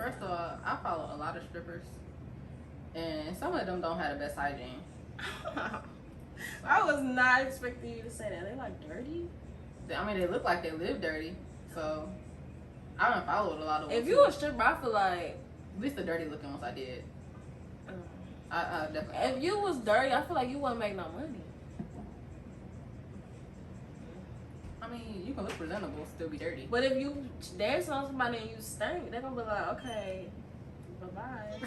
First of all, I follow a lot of strippers, and some of them don't have the best hygiene. I was not expecting you to say that. They like dirty. I mean, they look like they live dirty, so I don't follow a lot of them. If you a stripper, I feel like at least the dirty looking ones I did. I definitely. if you was dirty, I feel like you wouldn't make no money. I mean, you can look presentable, still be dirty. But if you dance on somebody and you stink, they're gonna be like, okay, bye-bye.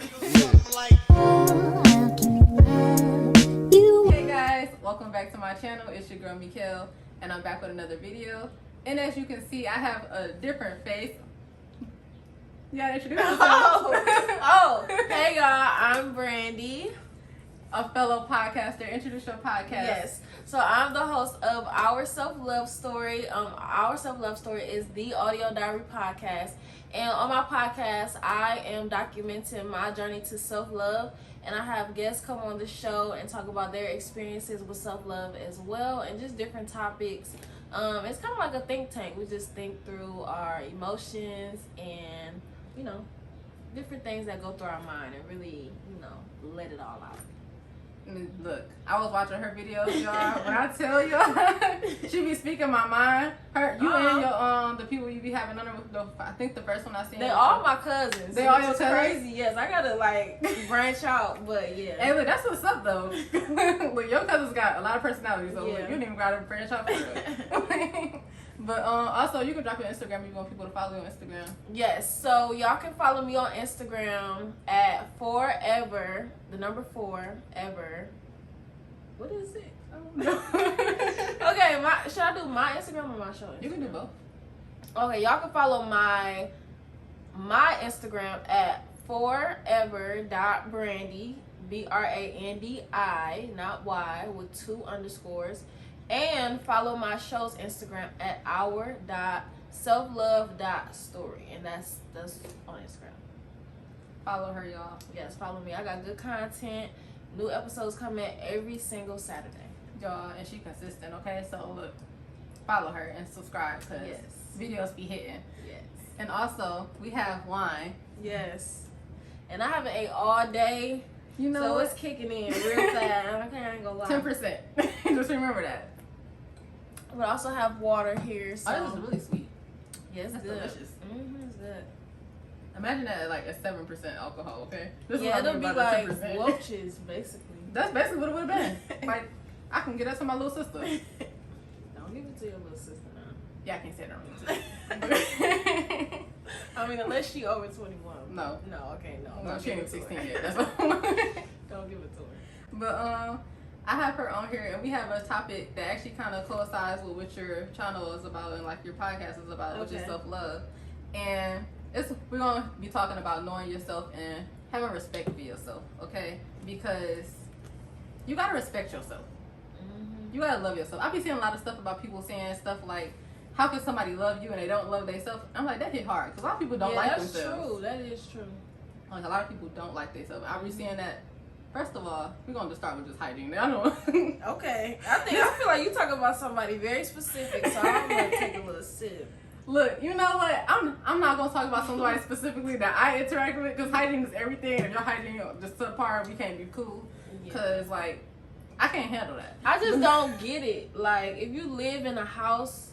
Hey guys, welcome back to my channel. It's your girl Mikkel, and I'm back with another video. And as you can see, I have a different face. You gotta introduce yourself. Hey y'all, I'm Brandi. A fellow podcaster. Introduce your podcast. Yes. So I'm the host of Our Self-Love Story. Our Self-Love Story is the audio diary podcast. And on my podcast, I am documenting my journey to self-love. And I have guests come on the show and talk about their experiences with self-love as well. And just different topics. It's kind of like a think tank. We just think through our emotions and, you know, different things that go through our mind and really, you know, let it all out. Look, I was watching her videos, y'all. When I tell y'all, she be speaking my mind. And your the people you be having under with I think the first one I seen. They all my cousins. They all your cousins? Crazy, yes. I gotta like branch out, but yeah. Hey, look, that's what's up though. Look, your cousins got a lot of personality, so look, Yeah. you didn't even gotta branch out for it. But also, you can drop your Instagram if you want people to follow you on Instagram. Yes, so y'all can follow me on Instagram at forever, the number 4 ever. What is it? Okay, should I do my Instagram or my show Instagram? You can do both. Okay, y'all can follow my Instagram at forever.brandi, Brandi, not Y, with 2 underscores. And follow my show's Instagram at our.selflove.story. And that's on Instagram. Follow her, y'all. Yes, follow me. I got good content. New episodes coming every single Saturday. Y'all, and she consistent, okay? So look, follow her and subscribe because Yes. videos be hitting. Yes. And also, we have wine. Yes. And I haven't ate all day. You know so what? it's kicking in real fast. I ain't gonna lie. 10%. Just remember that. But I also have water here. So Oh, this is really sweet. yeah, it's That's good. delicious. It's good. Imagine that at like a 7% alcohol, okay? This Yeah, is what I it'll mean be by the like 10%. roaches, basically. That's basically what it would have been. Like, I can get that to my little sister. Don't give it to your little sister now. Yeah, I can't say that on I mean, unless she over 21. No. No, okay, no. No, Don't she give ain't it to 16 her. yet. That's all. Don't give it to her. But I have her on here, and we have a topic that actually kind of coincides with what your channel is about and like your podcast is about, which is Okay. self-love. And we're gonna be talking about knowing yourself and having respect for yourself, okay? Because you gotta respect yourself. Mm-hmm. You gotta love yourself. I be seeing a lot of stuff about people saying stuff like, "How can somebody love you and they don't love themselves?" I'm like, that hit hard because a lot of people don't like that's themselves. true. That is true. Like a lot of people don't like themselves. I be seeing that. First of all, we're gonna just start with just hygiene. I don't. Okay. I feel like you talking about somebody very specific, so I'm gonna take a little sip. Look, you know what? I'm not gonna talk about somebody specifically that I interact with because hygiene is everything. If your hygiene just subpar, we can't be cool. Cause like, I can't handle that. I just don't get it. Like, if you live in a house,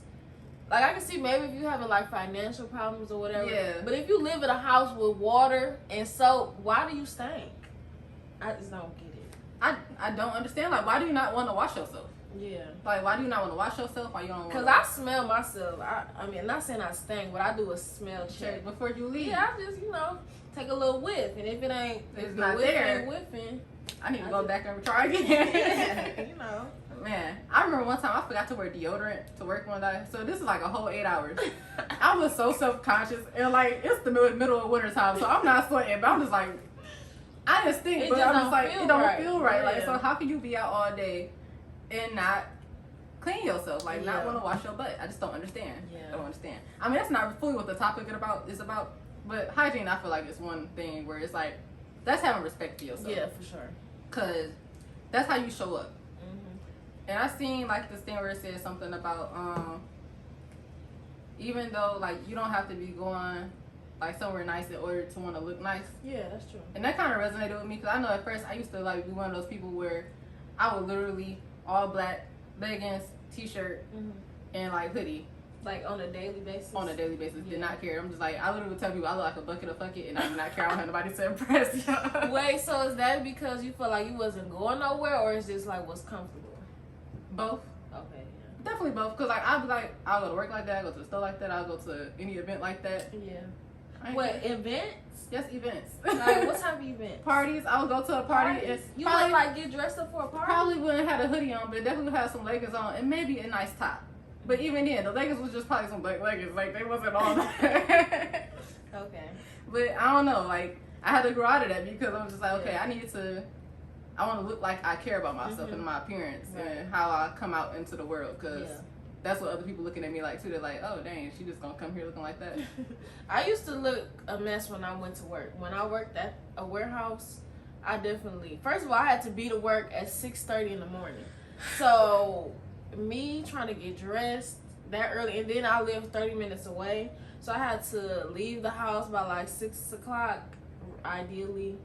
like I can see maybe if you having like financial problems or whatever. Yeah. But if you live in a house with water and soap, why do you stink? I just don't get it. I don't understand. Like, why do you not want to wash yourself? Yeah. Like, why do you not want to wash yourself? Why you don't? Cause I smell myself. I mean, I'm not saying I stink, but I do a smell check before you leave. Yeah, I just take a little whiff, and if it ain't, It's if not the whiff there. ain't whiffing, I need to go back and try again. yeah, Man, I remember one time I forgot to wear deodorant to work one day. So this is like a whole 8 hours. I was so self-conscious, and like it's the middle of winter time, so I'm not sweating, but I'm just like, I just think, but I'm just like, it don't feel right. Yeah. Like, so how can you be out all day and not clean yourself? Like, not want to wash your butt? I just don't understand. Yeah. I don't understand. I mean, that's not fully what the topic is about, but hygiene, I feel like it's one thing where it's like, that's having respect for yourself. Yeah, for sure. Cause that's how you show up. Mm-hmm. And I seen like this thing where it says something about even though like you don't have to be going like somewhere nice in order to want to look nice. Yeah, that's true. And that kind of resonated with me because I know at first I used to like be one of those people where I would literally all black leggings, t-shirt, and like hoodie. Like on a daily basis? On a daily basis. Did not care. I'm just like, I literally would tell people I look like a bucket of fuck it and I do not care. I don't have nobody to impress. Wait, so is that because you feel like you wasn't going nowhere or is this like what's comfortable? Both. Okay, yeah. Definitely both. Because like, I'll be like, I'll go to work like that, I'll go to the store like that, I'll go to any event like that. Yeah. What, events? Yes, events. Like, what type of events? Parties. I would go to a party. And you would like get dressed up for a party? Probably wouldn't have a hoodie on, but definitely would have some leggings on and maybe a nice top. But even then, the leggings was just probably some black leggings. Like, they wasn't all that. Okay. But I don't know. Like, I had to grow out of that because I was just like, okay, I want to look like I care about myself and my appearance and how I come out into the world. Because that's what other people looking at me like, too. They're like, oh, dang, she just going to come here looking like that. I used to look a mess when I went to work. When I worked at a warehouse, I definitely... First of all, I had to be to work at 6:30 in the morning. So... me trying to get dressed that early, and then I live 30 minutes away, so I had to leave the house by like 6 o'clock ideally.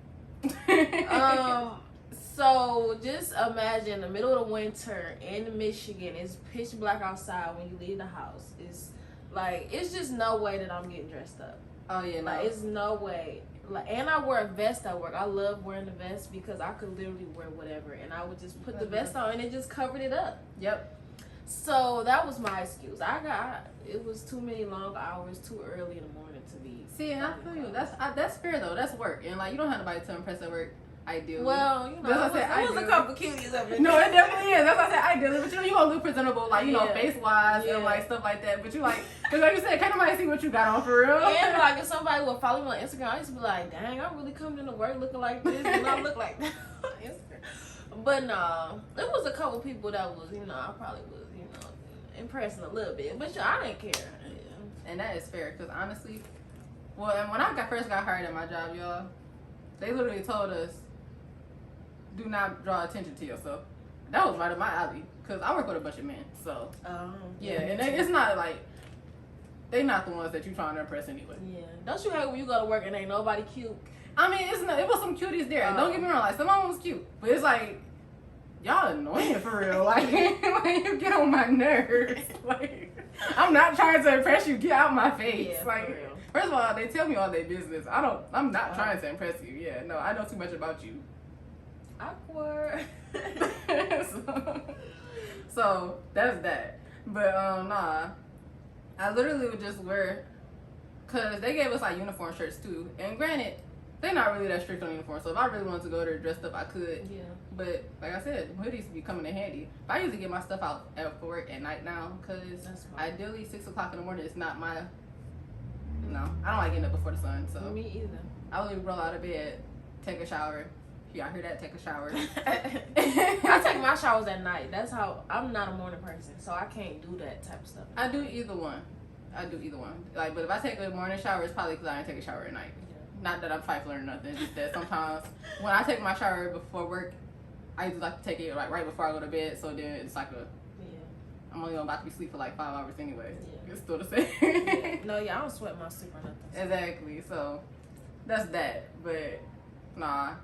So just imagine the middle of the winter in Michigan, it's pitch black outside when you leave the house. It's like, it's just no way that I'm getting dressed up. Oh yeah, like it's no way. Like, and I wear a vest at work. I love wearing the vest because I could literally wear whatever, and I would just put the vest on and it just covered it up. Yep. So that was my excuse. It was too many long hours, too early in the morning to be. See, and I feel you. That's fair though. That's work, and like you don't have nobody to impress at work. Ideally. Well, you know, it was a couple cuties up in there. No, it definitely is. That's what I said, ideally. But you know, you gonna look presentable, like, you know, face-wise and like stuff like that. But you like, because like you said, can't nobody see what you got on for real. And like if somebody would follow me on Instagram, I used to be like, dang, I'm really coming into work looking like this and I look like that on Instagram. But no, there was a couple people that was, you know, I probably was, you know, impressing a little bit. But I didn't care. Yeah. And that is fair, because honestly, well, and when I first got hired at my job, y'all, they literally told us, do not draw attention to yourself. That was right up my alley, because I work with a bunch of men, so yeah, and it's not like they not the ones that you trying to impress anyway. Yeah, don't you hate when you go to work and ain't nobody cute? I mean, it was some cuties there. Don't get me wrong, like some of them was cute, but it's like y'all annoying for real. Like when you get on my nerves, like I'm not trying to impress you. Get out my face. Yeah, like first of all, they tell me all their business. I'm not trying to impress you. Yeah, no, I know too much about you. Awkward. so that's that. But nah, I literally would just wear, cause they gave us like uniform shirts too. And granted, they're not really that strict on uniform. So if I really wanted to go there dressed up, I could. Yeah. But like I said, hoodies be coming in handy. But I usually get my stuff out for work at night now, cause ideally 6 o'clock in the morning is not my. No, I don't like getting up before the sun. So me either. I would roll out of bed, take a shower. Y'all hear that? Take a shower. I take my showers at night. That's how I'm not a morning person, so I can't do that type of stuff. I do either one. Like, but if I take a morning shower, it's probably because I didn't take a shower at night. Yeah. Not that I'm trifling or nothing. Just that sometimes when I take my shower before work, I usually like to take it like right before I go to bed. So then it's like I'm only about to be asleep for like 5 hours anyway. Yeah. It's still the same. No, I don't sweat my sleep or nothing. Exactly. So that's that. But nah.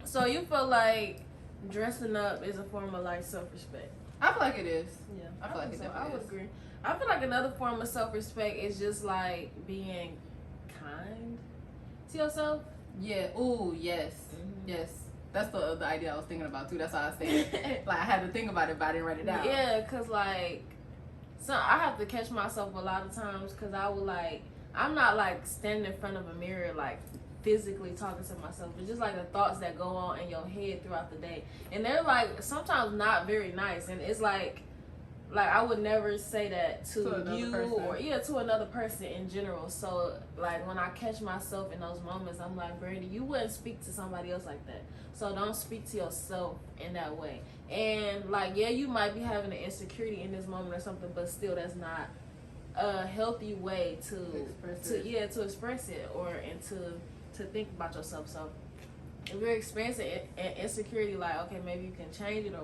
So you feel like dressing up is a form of like self-respect? I feel like it is. Yeah, I feel like it definitely I would agree. I feel like another form of self-respect is just like being kind to yourself. Yeah. Ooh, yes. Mm-hmm. Yes. That's the idea I was thinking about too. That's why I said like I had to think about it, but I didn't write it down. Yeah, cause like, so I have to catch myself a lot of times, cause I would like, I'm not like standing in front of a mirror like physically talking to myself, but just like the thoughts that go on in your head throughout the day, and they're like sometimes not very nice, and it's like I would never say that to you or to another person in general. So like when I catch myself in those moments, I'm like, Brandi, you wouldn't speak to somebody else like that, so don't speak to yourself in that way. And like, yeah, you might be having an insecurity in this moment or something, but still that's not a healthy way to express it or to think about yourself. So if you're experiencing insecurity, like, okay, maybe you can change it or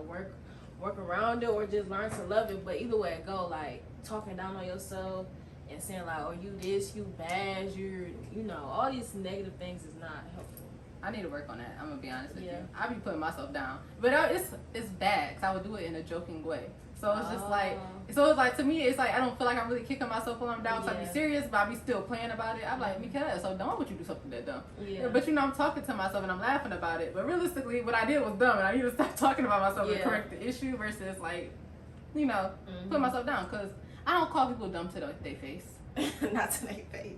work around it or just learn to love it. But either way it go, like talking down on yourself and saying like, oh, you this, you bad, you're, you know, all these negative things is not helpful. I need to work on that. I'm gonna be honest with Yeah. you. I be putting myself down, but it's bad because I would do it in a joking way. So it's just like to me, it's like I don't feel like I'm really kicking myself when I'm down. So I be serious, but I be still playing about it. I'm like, because so don't want you do something that dumb. Yeah. But you know, I'm talking to myself and I'm laughing about it. But realistically, what I did was dumb, and I need to stop talking about myself and correct the issue versus like, you know, put myself down because I don't call people dumb to their face. Not to their face.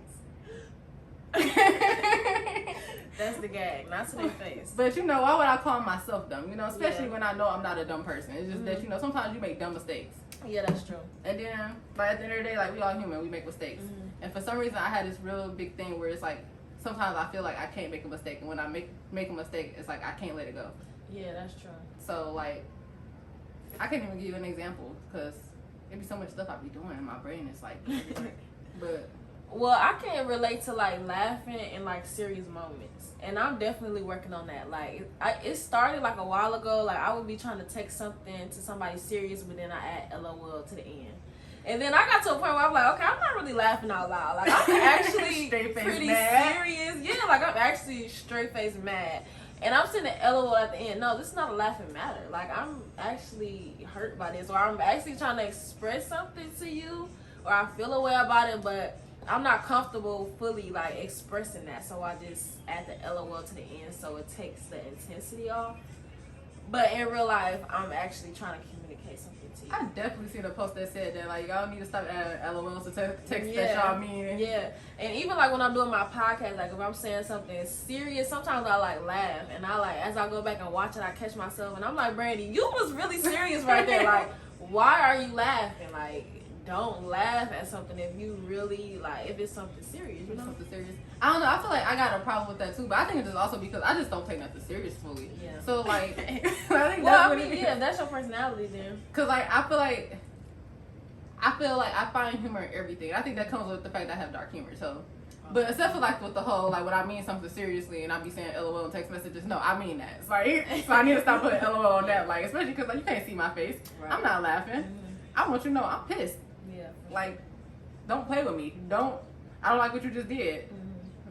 That's the gag, not to their face. But you know, why would I call myself dumb? You know, especially when I know I'm not a dumb person. It's just that, you know, sometimes you make dumb mistakes. Yeah, that's true. And then, but at the end of the day, like, we all human, we make mistakes. And for some reason, I had this real big thing where it's like, sometimes I feel like I can't make a mistake. And when I make a mistake, it's like I can't let it go. Yeah, that's true. So, like, I can't even give you an example because there be so much stuff I be doing in my brain. It's like, but... Well, I can relate to like laughing in like serious moments, and I'm definitely working on that. Like, it started like a while ago. Like, I would be trying to text something to somebody serious, but then I add LOL to the end, and then I got to a point where I'm like, okay, I'm not really laughing out loud. Like, I'm actually pretty serious. Yeah, like I'm actually straight face mad, and I'm sending LOL at the end. No, this is not a laughing matter. Like, I'm actually hurt by this, or I'm actually trying to express something to you, or I feel a way about it, but I'm not comfortable fully like expressing that, so I just add the LOL to the end so it takes the intensity off. But in real life, I'm actually trying to communicate something to you. I definitely seen a post that said that like y'all need to stop adding LOLs to text that y'all mean. Yeah, and even like when I'm doing my podcast, like if I'm saying something serious, sometimes I like laugh, and I like as I go back and watch it, I catch myself, and I'm like, Brandi, you was really serious right there. Like, why are you laughing? Like, don't laugh at something if you really like if it's something serious, you know? Something serious. I don't know. I feel like I got a problem with that too, but I think it's just also because I just don't take nothing serious fully. Yeah. So like, I think that's your personality then. Cause like I feel like I find humor in everything. I think that comes with the fact that I have dark humor. So, but except for like with the whole like when I mean something seriously and I be saying LOL in text messages, no, I mean that. So I need to stop putting LOL on that. Like especially because like you can't see my face. Right. I'm not laughing. I want you to know I'm pissed. Yeah. Like, don't play with me. I don't like what you just did.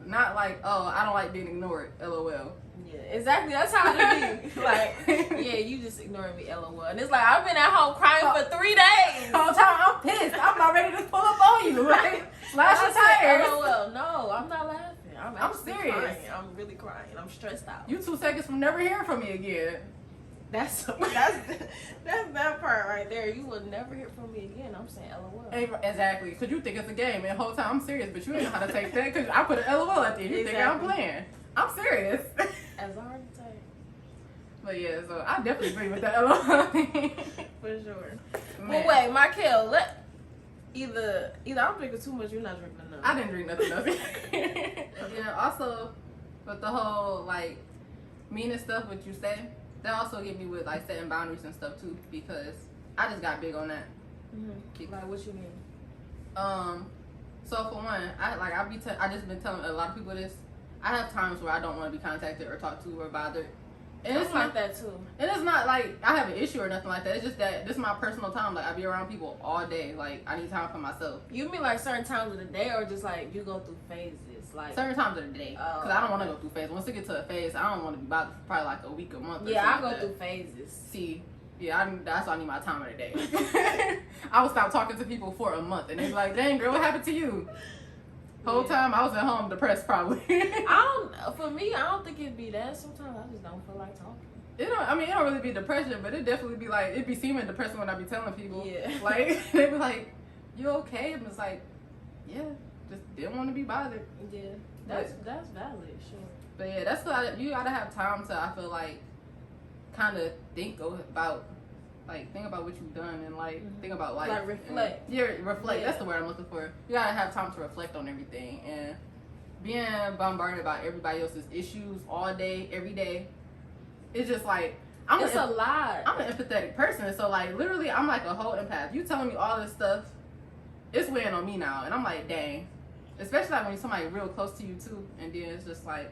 Not like, oh, I don't like being ignored. LOL. Yeah, exactly. That's how it be. Like, yeah, you just ignoring me. LOL. And it's like I've been at home crying for 3 days. The whole time I'm pissed. I'm not ready to pull up on you. Like, slash your tires. LOL. No, I'm not laughing. I'm serious. Crying. I'm really crying. I'm stressed out. You 2 seconds from never hearing from me again. That's that part right there. You will never hear from me again. I'm saying LOL. Exactly, because you think it's a game, and the whole time I'm serious, but you ain't know how to take that because I put an LOL at the end. You think I'm playing. I'm serious. As I already said. But yeah, so I definitely agree with that LOL. For sure. Well, wait, Michael, either I'm drinking too much, you're not drinking enough. I didn't drink nothing else. Yeah, also, with the whole, like, meaning stuff, what you say, that also get me with like setting boundaries and stuff too, because I just got big on that. Like what you mean? So for one, I just been telling a lot of people this. I have times where I don't want to be contacted or talked to or bothered. And it's like that too. And it's not like I have an issue or nothing like that. It's just that this is my personal time. Like I be around people all day. Like I need time for myself. You mean like certain times of the day, or just like you go through phases? Like certain times of the day, because I don't want to go through phases. Once I get to a phase, I don't want to be bothered for probably like a week, a month. Yeah, I go through phases. See, yeah, that's why I need my time of the day. I would stop talking to people for a month, and they be like, "Dang, girl, what happened to you?" Whole time I was at home depressed, probably. For me, I don't think it'd be that. Sometimes I just don't feel like talking. It don't really be depression, but it definitely be like it be seeming depressing when I be telling people. Yeah. Like they be like, "You okay?" And it's like, yeah. Just didn't want to be bothered. Yeah, that's valid, sure. But yeah, that's what you gotta have time to. I feel like kind of think about what you've done and like think about life. Like reflect. Reflect. Yeah. That's the word I'm looking for. You gotta have time to reflect on everything, and being bombarded by everybody else's issues all day, every day. It's just like it's a lot. I'm an empathetic person, so like literally, I'm like a whole empath. You telling me all this stuff, it's weighing on me now, and I'm like, dang. Especially like when somebody real close to you too, and then it's just like,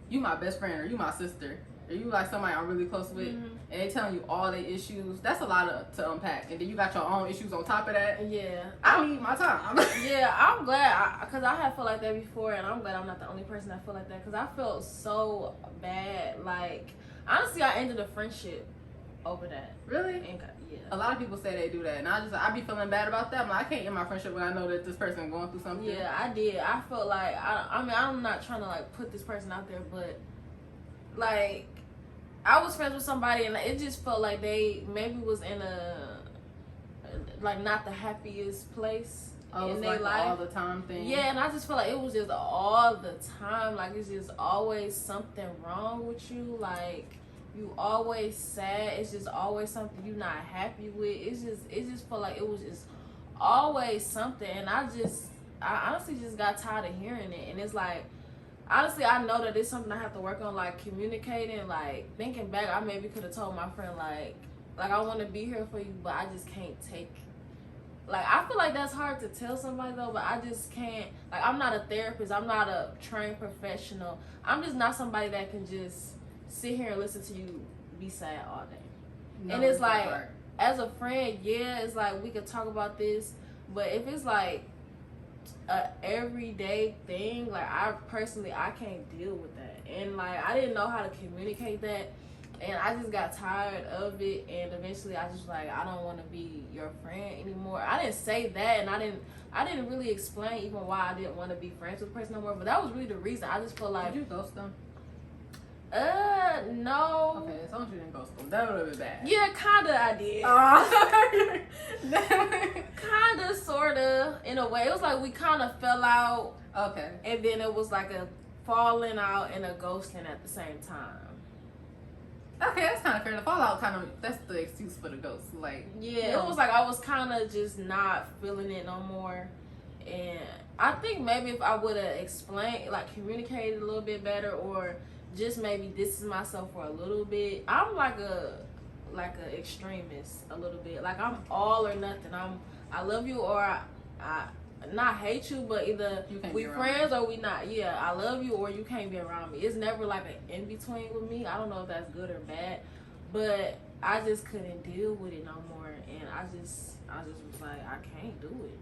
you my best friend or you my sister, or you like somebody I'm really close with, and they telling you all their issues, that's a lot to unpack. And then you got your own issues on top of that. Yeah. I need my time. Yeah, I'm glad, because I have felt like that before, and I'm glad I'm not the only person that feel like that, because I felt so bad. Like, honestly, I ended a friendship over that. Really? And, yeah. A lot of people say they do that, and I be feeling bad about that. I'm like, I can't end my friendship when I know that this person is going through something. Yeah, I did. I felt like, I mean, I'm not trying to, like, put this person out there, but, like, I was friends with somebody, and it just felt like they maybe was in a, like, not the happiest place in their life. All the time thing. Yeah, and I just feel like it was just all the time. Like, it's just always something wrong with you. Like, you always sad. It's just always something you're not happy with. It just felt like it was just always something. And I honestly just got tired of hearing it. And it's like, honestly, I know that it's something I have to work on, like communicating. Like, thinking back, I maybe could have told my friend, like I want to be here for you, but I just can't take. Like, I feel like that's hard to tell somebody though, but I just can't. Like, I'm not a therapist. I'm not a trained professional. I'm just not somebody that can just sit here and listen to you be sad all day. No, and it's like, as a friend, yeah, it's like we could talk about this, but if it's like a everyday thing, like I can't deal with that. And like, I didn't know how to communicate that, and I just got tired of it, and eventually I just like, I don't want to be your friend anymore. I didn't say that, and I didn't really explain even why I didn't want to be friends with the person no more, but that was really the reason. I just feel like, did you ghost them? No. Okay, as long as you didn't ghost them, that would have been bad. Yeah, kinda I did. Kinda, sorta, in a way. It was like we kinda fell out. Okay. And then it was like a falling out and a ghosting at the same time. Okay, that's kind of fair. The fallout that's the excuse for the ghost. Like, yeah, it was like I was kind of just not feeling it no more. And I think maybe if I would have explained, like communicated a little bit better, or just maybe distance myself for a little bit. I'm like a extremist a little bit. Like, I'm all or nothing. I love you, or I not hate you, but either we friends or we not. Yeah, I love you or you can't be around me. It's never like an in between with me. I don't know if that's good or bad, but I just couldn't deal with it no more, and I just was like, I can't do it.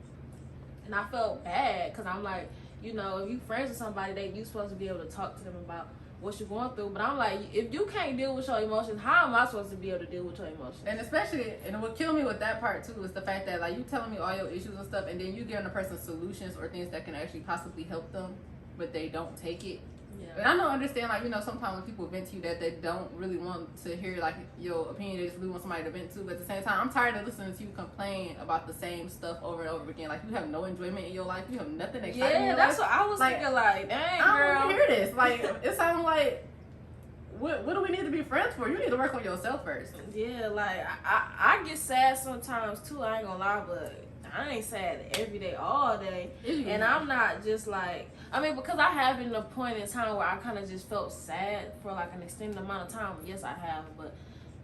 And I felt bad because I'm like, you know, if you friends with somebody, you supposed to be able to talk to them about what you're going through. But I'm like, if you can't deal with your emotions, how am I supposed to be able to deal with your emotions? And especially, and what killed me with that part too is the fact that, like, you telling me all your issues and stuff, and then you giving the person solutions or things that can actually possibly help them, but they don't take it. Yeah. And I don't understand, like, you know, sometimes when people vent to you that they don't really want to hear, like, your opinion, they just really want somebody to vent to. But at the same time, I'm tired of listening to you complain about the same stuff over and over again. Like, you have no enjoyment in your life. You have nothing exciting in your life. Yeah, that's what I was thinking, like, dang, girl. I don't want to hear this. Like, it sounds like, what do we need to be friends for? You need to work on yourself first. Yeah, like, I get sad sometimes, too. I ain't gonna lie, but I ain't sad every day, all day. And I'm not just like, I mean, because I have been a point in time where I kind of just felt sad for like an extended amount of time. Yes, I have, but,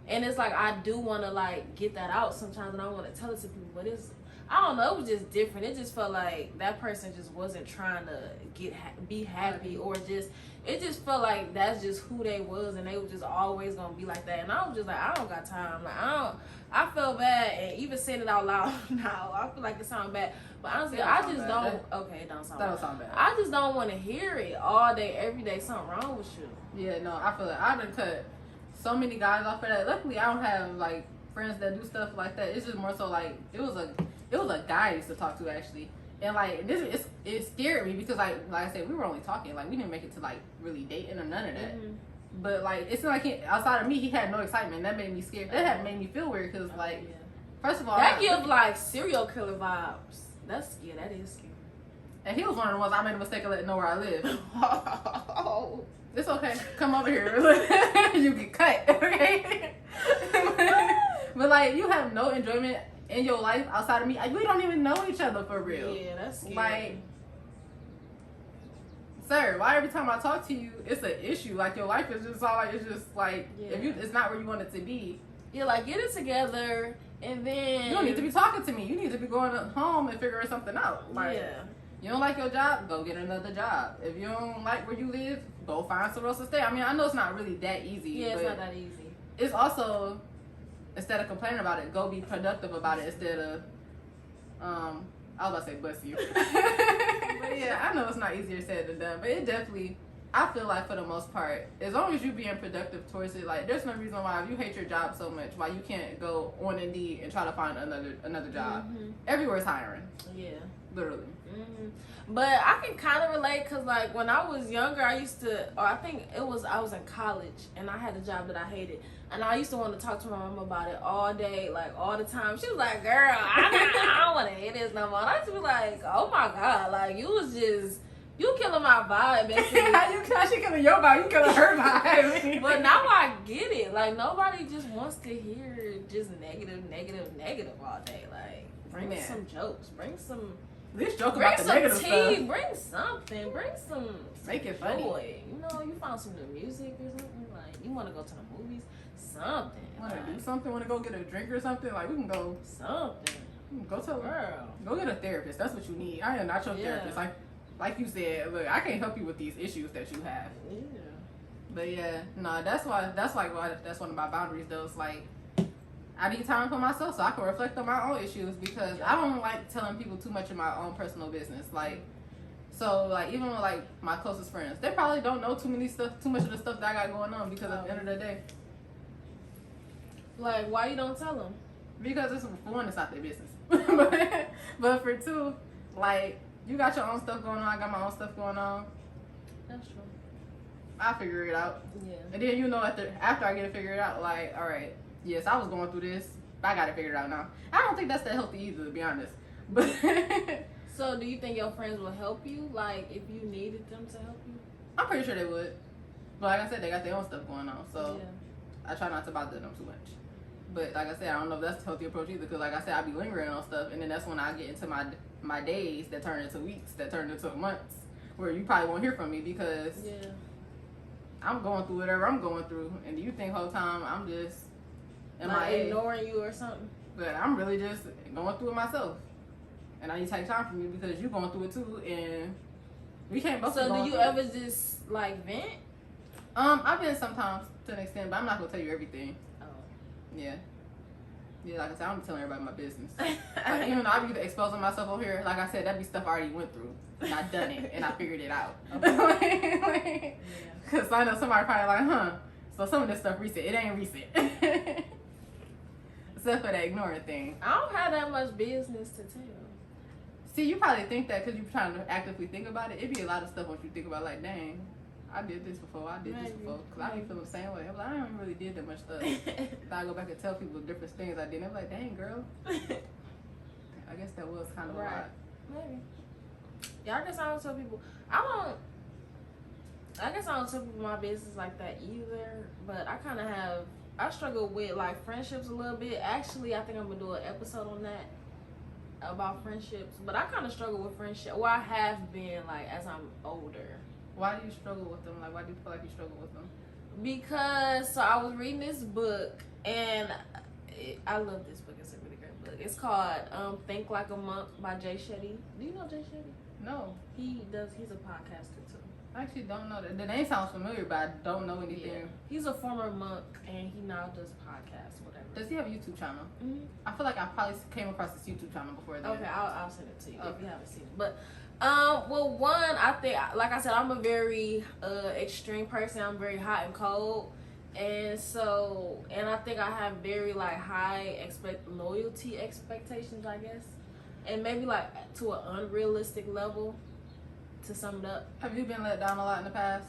and it's like, I do want to like get that out sometimes, and I want to tell it to people, but it's, I don't know, it was just different. It just felt like that person just wasn't trying to be happy, or just, it just felt like that's just who they was, and they were just always gonna be like that. And I was just like, I don't got time. Like, I felt bad, and even saying it out loud now, I feel like it sounds bad. But honestly, I just don't. Okay, it don't sound bad. That don't sound bad. I just don't want to hear it all day, every day. Something wrong with you. Yeah, no, I feel like I done cut so many guys off of that. Luckily, I don't have like friends that do stuff like that. It's just more so like it was a guy I used to talk to actually, and like it scared me because like I said, we were only talking, like we didn't make it to like really dating or none of that. Mm-hmm. But like it's like outside of me, he had no excitement. That made me scared. That had made me feel weird because like first of all, that gives like serial killer vibes. That is scary. And he was one of the ones I made a mistake of letting know where I live. Oh, it's okay. Come over here. You get cut. Okay. But like you have no enjoyment in your life outside of me. We don't even know each other for real. Yeah, that's scary. Like, sir, why every time I talk to you, it's an issue? Like your life is just all like it's just like if it's not where you want it to be. Yeah, like get it together, and then you don't need to be talking to me. You need to be going home and figuring something out. Like, You don't like your job, go get another job. If you don't like where you live, go find somewhere else to stay. I mean, I know it's not really that easy. Yeah, it's not that easy. It's also, instead of complaining about it, go be productive about it instead of, I was about to say bust you. But yeah, I know it's not easier said than done, but it definitely, I feel like for the most part, as long as you being productive towards it, like there's no reason why if you hate your job so much, why you can't go on Indeed and try to find another job. Mm-hmm. Everywhere's hiring. Yeah. Literally. Mm-hmm. But I can kind of relate because, like, when I was younger, I used to, or I think I was in college and I had a job that I hated. And I used to want to talk to my mom about it all day, like, all the time. She was like, girl, I don't want to hear this no more. And I used to be like, oh my God, like, you killing my vibe, basically. How she killing your vibe? You killing her vibe. But now I get it. Like, nobody just wants to hear just negative all day. Like, bring some jokes. Bring some... At least joke about the negative stuff. Bring some tea. Bring something. Bring some... Make it funny. Joy. You know, you found some new music or something. Like, you want to go to the movies. Something. Want to do something? Want to go get a drink or something? Like, we can go... Something. Go to girl. Go get a therapist. That's what you need. I am not your therapist. Like you said, look, I can't help you with these issues that you have. Yeah. But yeah, no, that's one of my boundaries though. It's like I need time for myself so I can reflect on my own issues because I don't like telling people too much of my own personal business. Like, so like even with like my closest friends, they probably don't know too much of the stuff that I got going on because at the end of the day. Like, why you don't tell them? Because it's for one, it's not their business. but for two, like. You got your own stuff going on. I got my own stuff going on. That's true. I'll figure it out. Yeah. And then after I get it figured out, like, all right, yes, I was going through this, but I got it figured out now. I don't think that's that healthy either, to be honest. But so, do you think your friends will help you? Like, if you needed them to help you? I'm pretty sure they would. But like I said, they got their own stuff going on, so I try not to bother them too much. But like I said, I don't know if that's the healthy approach either, because like I said, I be lingering on stuff, and then that's when I get into my days that turn into weeks, that turn into months, where you probably won't hear from me because I'm going through whatever I'm going through, and you think the whole time I'm just ignoring you or something. But I'm really just going through it myself, and I need to take time from you because you're going through it too, and we can't both. So do you ever just like vent? I've been sometimes to an extent, but I'm not gonna tell you everything. Yeah, like I said, I'm telling everybody my business. Like, even though I be exposing myself over here, like I said, that be stuff I already went through. And I done it, and I figured it out. Because I know somebody probably like, huh, so some of this stuff recent. It ain't recent. Except for that ignoring thing. I don't have that much business to tell. See, you probably think that because you're trying to actively think about it. It'd be a lot of stuff once you think about, like, dang, I did this before. Because I be feeling the same way. I'm like, I don't really did that much stuff. If I go back and tell people different things I did, I'm like, dang, girl. I guess that was kind of a lot. Maybe. Yeah, I guess I don't tell people. I guess I don't tell people my business like that either. But I struggle with like friendships a little bit. Actually, I think I'm gonna do an episode on that about friendships. But I kind of struggle with friendship. Well, I have been like as I'm older. Why do you struggle with them? Like, why do you feel like you struggle with them? Because, I was reading this book, and I love this book. It's a really great book. It's called Think Like a Monk by J Shetty. Do you know J Shetty? No. He's a podcaster, too. I actually don't know that. The name sounds familiar, but I don't know anything. Yeah. He's a former monk, and he now does podcasts, whatever. Does he have a YouTube channel? Mm-hmm. I feel like I probably came across his YouTube channel before then. Okay, I'll send it to you if you haven't seen it. But well, one, I think, like I said, I'm a very extreme person. I'm very hot and cold, and I think I have very like high loyalty expectations, I guess, and maybe like to an unrealistic level. To sum it up, have you been let down a lot in the past?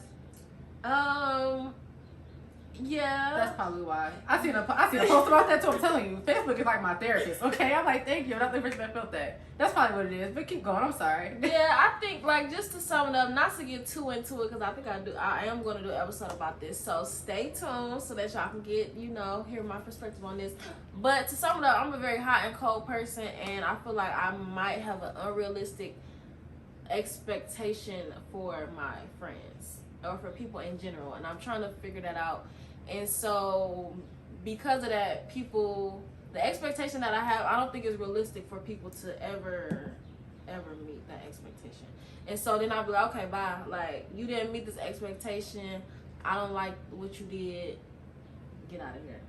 Yeah. That's probably why. I seen a post about that too. I'm telling you, Facebook is like my therapist. Okay, I'm like, thank you. I'm not the person that felt that. That's probably what it is. But keep going. I'm sorry. Yeah, I think like just to sum it up, not to get too into it, because I think I am going to do an episode about this. So stay tuned so that y'all can get hear my perspective on this. But to sum it up, I'm a very hot and cold person, and I feel like I might have an unrealistic expectation for my friends or for people in general, and I'm trying to figure that out. And so because of that, the expectation that I have, I don't think is realistic for people to ever ever meet that expectation. And so then I'll be like, okay, bye. Like, you didn't meet this expectation. I don't like what you did. Get out of here.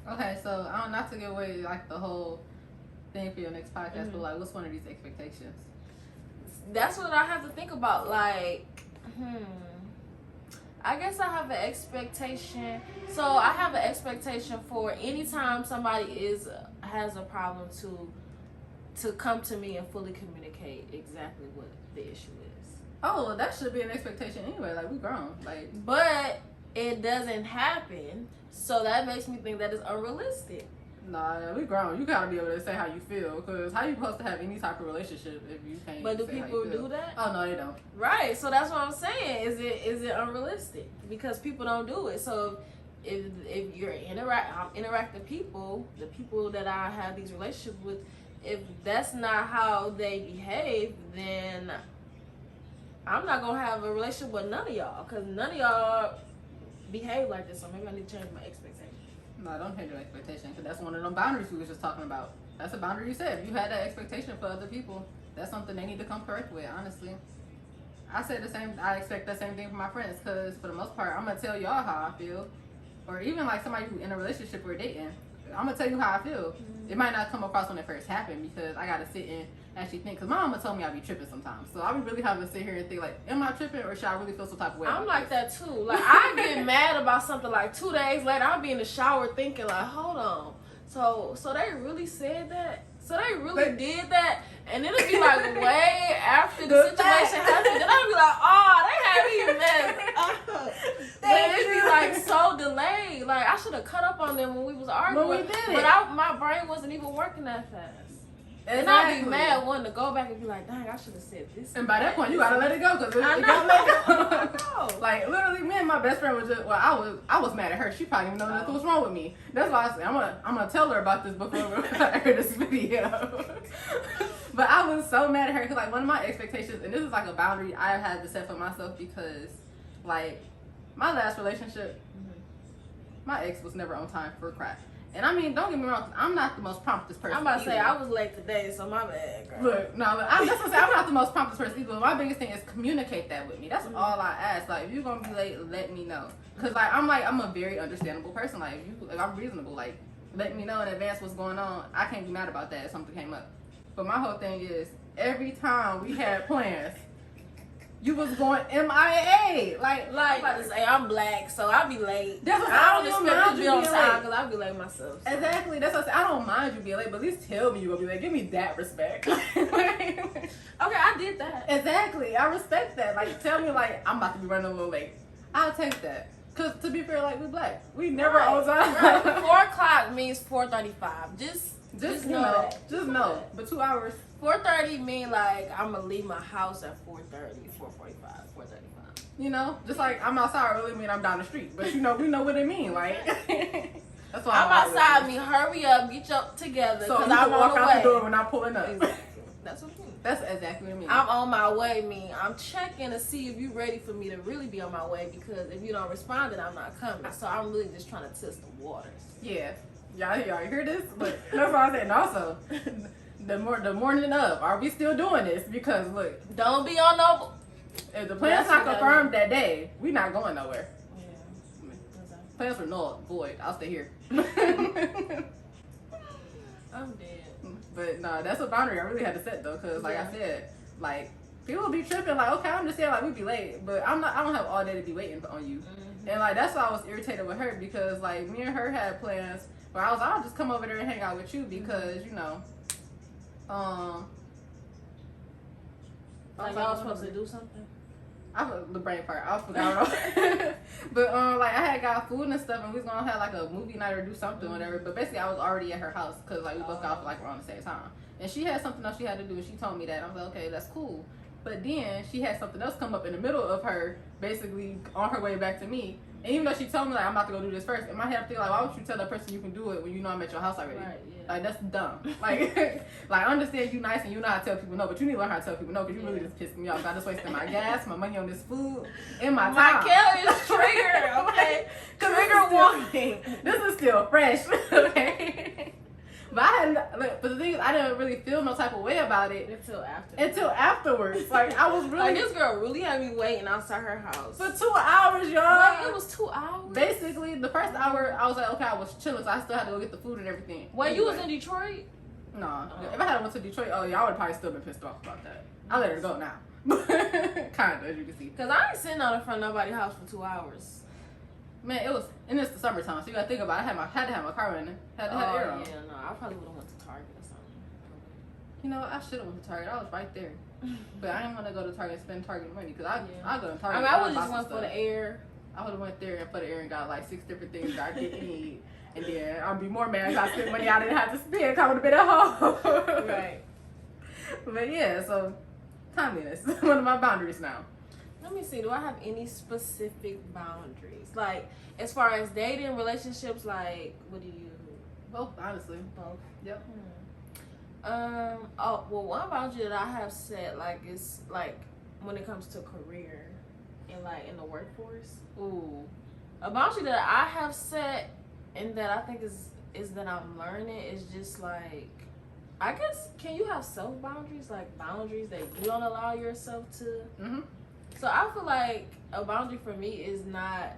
Okay, so I don't, not to give away like the whole thing for your next podcast, but like, what's one of these expectations? That's what I have to think about. Like, I guess I have an expectation. So I have an expectation for anytime somebody has a problem to come to me and fully communicate exactly what the issue is. Oh, well, that should be an expectation anyway. Like, we grown. Like, but it doesn't happen, so that makes me think that it's unrealistic. Nah, we grown. You gotta be able to say how you feel, because how you supposed to have any type of relationship if you can't? But do say people how you feel? do that? Oh no, they don't. Right. So that's what I'm saying. Is it unrealistic? Because people don't do it. So if you're interacting people, the people that I have these relationships with, if that's not how they behave, then I'm not gonna have a relationship with none of y'all, because none of y'all behave like this. So maybe I need to change my expectations. No, don't change your expectation, because that's one of them boundaries we was just talking about. That's a boundary you said. If you had that expectation for other people, that's something they need to come correct with, honestly. I said the same. I expect the same thing from my friends, because for the most part, I'm going to tell y'all how I feel. Or even like somebody who's in a relationship or dating, I'm going to tell you how I feel. It might not come across when it first happened, because I got to sit and actually think. Because my mama told me I be tripping sometimes. So I be really having to sit here and think like, am I tripping, or should I really feel some type of way? I'm like that too. Like, I get mad about something like 2 days later. I'll be in the shower thinking like, hold on. So they really said that? So they really did that? And it'll be like way after the situation happened. Then I'll be like, oh, they had me messed up. But it'd be like so delayed. Like, I should have cut up on them when we was arguing. But we did it. But my brain wasn't even working that fast. And I'd be mad wanting to go back and be like, dang, I should have said this. And by that point, you gotta let it go, because it gotta let it go. Like, literally, me and my best friend was just, I was mad at her. She probably didn't even know nothing was wrong with me. That's why I said, I'm gonna tell her about this before I hear this video. But I was so mad at her, because like, one of my expectations, and this is like a boundary I had to set for myself, because like, my last relationship, my ex was never on time for crap. And I mean, don't get me wrong, I'm not the most promptest person. I'm about to say, either. I was late today, so my bad, girl. Look, no, I'm not the most promptest person either. But my biggest thing is communicate that with me. That's all I ask. Like, if you're gonna be late, let me know. Cause like, I'm a very understandable person. Like, I'm reasonable. Like, let me know in advance what's going on. I can't be mad about that if something came up. But my whole thing is, every time we had plans, you was going MIA. Like I'm about to say, I'm black, so I'll be late. That's what I don't expect mind to be you on being time, late. because I'll be late myself. So. Exactly. That's what I say. I don't mind you being late, but at least tell me you gonna be late. Give me that respect. Okay, I did that. Exactly. I respect that. Like, tell me, like, I'm about to be running a little late. I'll take that. Because, to be fair, like, we black. We never on time. Right. 4 o'clock means 4:35. Just know that. Just know. But 2 hours. 4:30 mean, like, I'm going to leave my house at 4:30, 4:45, 4:35. You know? Just like, I'm outside early mean I'm down the street. But, you know, we know what it mean. Like, that's why I'm outside, me hurry up, get you up together, so because I'm I'm on walk the out way. the door when I'm pulling up. Exactly. That's what I mean. That's exactly what I mean. I'm on my way, I'm checking to see if you're ready for me to really be on my way, because if you don't respond, then I'm not coming. So I'm really just trying to test the waters. Yeah. Y'all hear this? But that's what I'm saying. Also, the morning of, are we still doing this? Because, look. Don't be on no... If the plan's not confirmed that day, we not going nowhere. Yeah. Plans were null, void. I'll stay here. I'm dead. But no, that's a boundary I really had to set though, cause like I said, like people be tripping. Like, okay, I'm just saying like we be late, but I don't have all day to be waiting on you. And like that's why I was irritated with her, because like me and her had plans, but I'll just come over there and hang out with you, because you know, like y'all was supposed to do something. The brain part. I forgot. But like I had got food and stuff, and we was gonna have like a movie night or do something, or whatever. But basically, I was already at her house, cause like we both got off like around the same time, and she had something else she had to do, and she told me that. And I was like, okay, that's cool. But then she had something else come up in the middle of her, basically on her way back to me. And even though she told me like I'm about to go do this first, in my head I'm thinking like, why would you tell that person you can do it when you know I'm at your house already? Right, yeah. Like that's dumb. Like, like I understand you nice and you know how to tell people no, but you need to learn how to tell people no, because you really just pissing me off. I just wasting my gas, my money on this food, and my time. My Kelly is triggered, okay? Trigger warning. This is still fresh, okay? But I hadn't. But the thing is, I didn't really feel no type of way about it until afterwards. Like I was really. Like this girl really had me waiting outside her house for 2 hours, y'all. Like, it was 2 hours. Basically, the first hour I was like, okay, I was chilling, so I still had to go get the food and everything. Wait, you was in Detroit? No. If I had went to Detroit, oh yeah, I would probably still been pissed off about that. I let her go now. Kinda, as you can see. Cause I ain't sitting out in front of nobody's house for 2 hours. Man, it was, and it's the summertime, so you gotta think about it. I had to have my car running. Had to have air on. Yeah, no, I probably would have went to Target or something. You know, I should have went to Target. I was right there. But I didn't want to go to Target and spend Target money, because I go to Target. I mean, I would just went for the air. I would have went there and for the air and got like 6 different things that I didn't need. And then I'd be more mad if I spent money I didn't have to spend. I would have been at home. Right. But yeah, so timeliness. One of my boundaries now. Let me see. Do I have any specific boundaries? Like, as far as dating, relationships, like, what do you... Both, honestly. Both? Yep. Oh, well, one boundary that I have set, like, is, like, when it comes to career and, like, in the workforce. Ooh. A boundary that I have set and that I think is that I'm learning is just, like, I guess, can you have self-boundaries? Like, boundaries that you don't allow yourself to... Mm-hmm. So I feel like a boundary for me is not,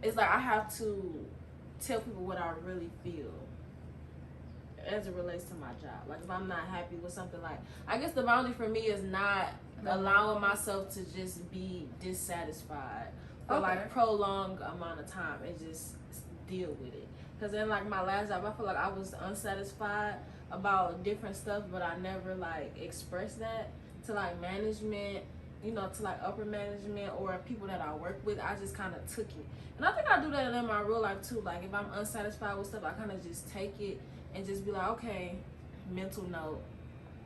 it's like I have to tell people what I really feel as it relates to my job. Like if I'm not happy with something, like I guess the boundary for me is not allowing myself to just be dissatisfied for like prolonged amount of time and just deal with it. Because in like my last job, I feel like I was unsatisfied about different stuff, but I never like expressed that to like management, you know, to like upper management or people that I work with. I just kind of took it. And I think I do that in my real life too. Like if I'm unsatisfied with stuff, I kind of just take it and just be like, okay, mental note.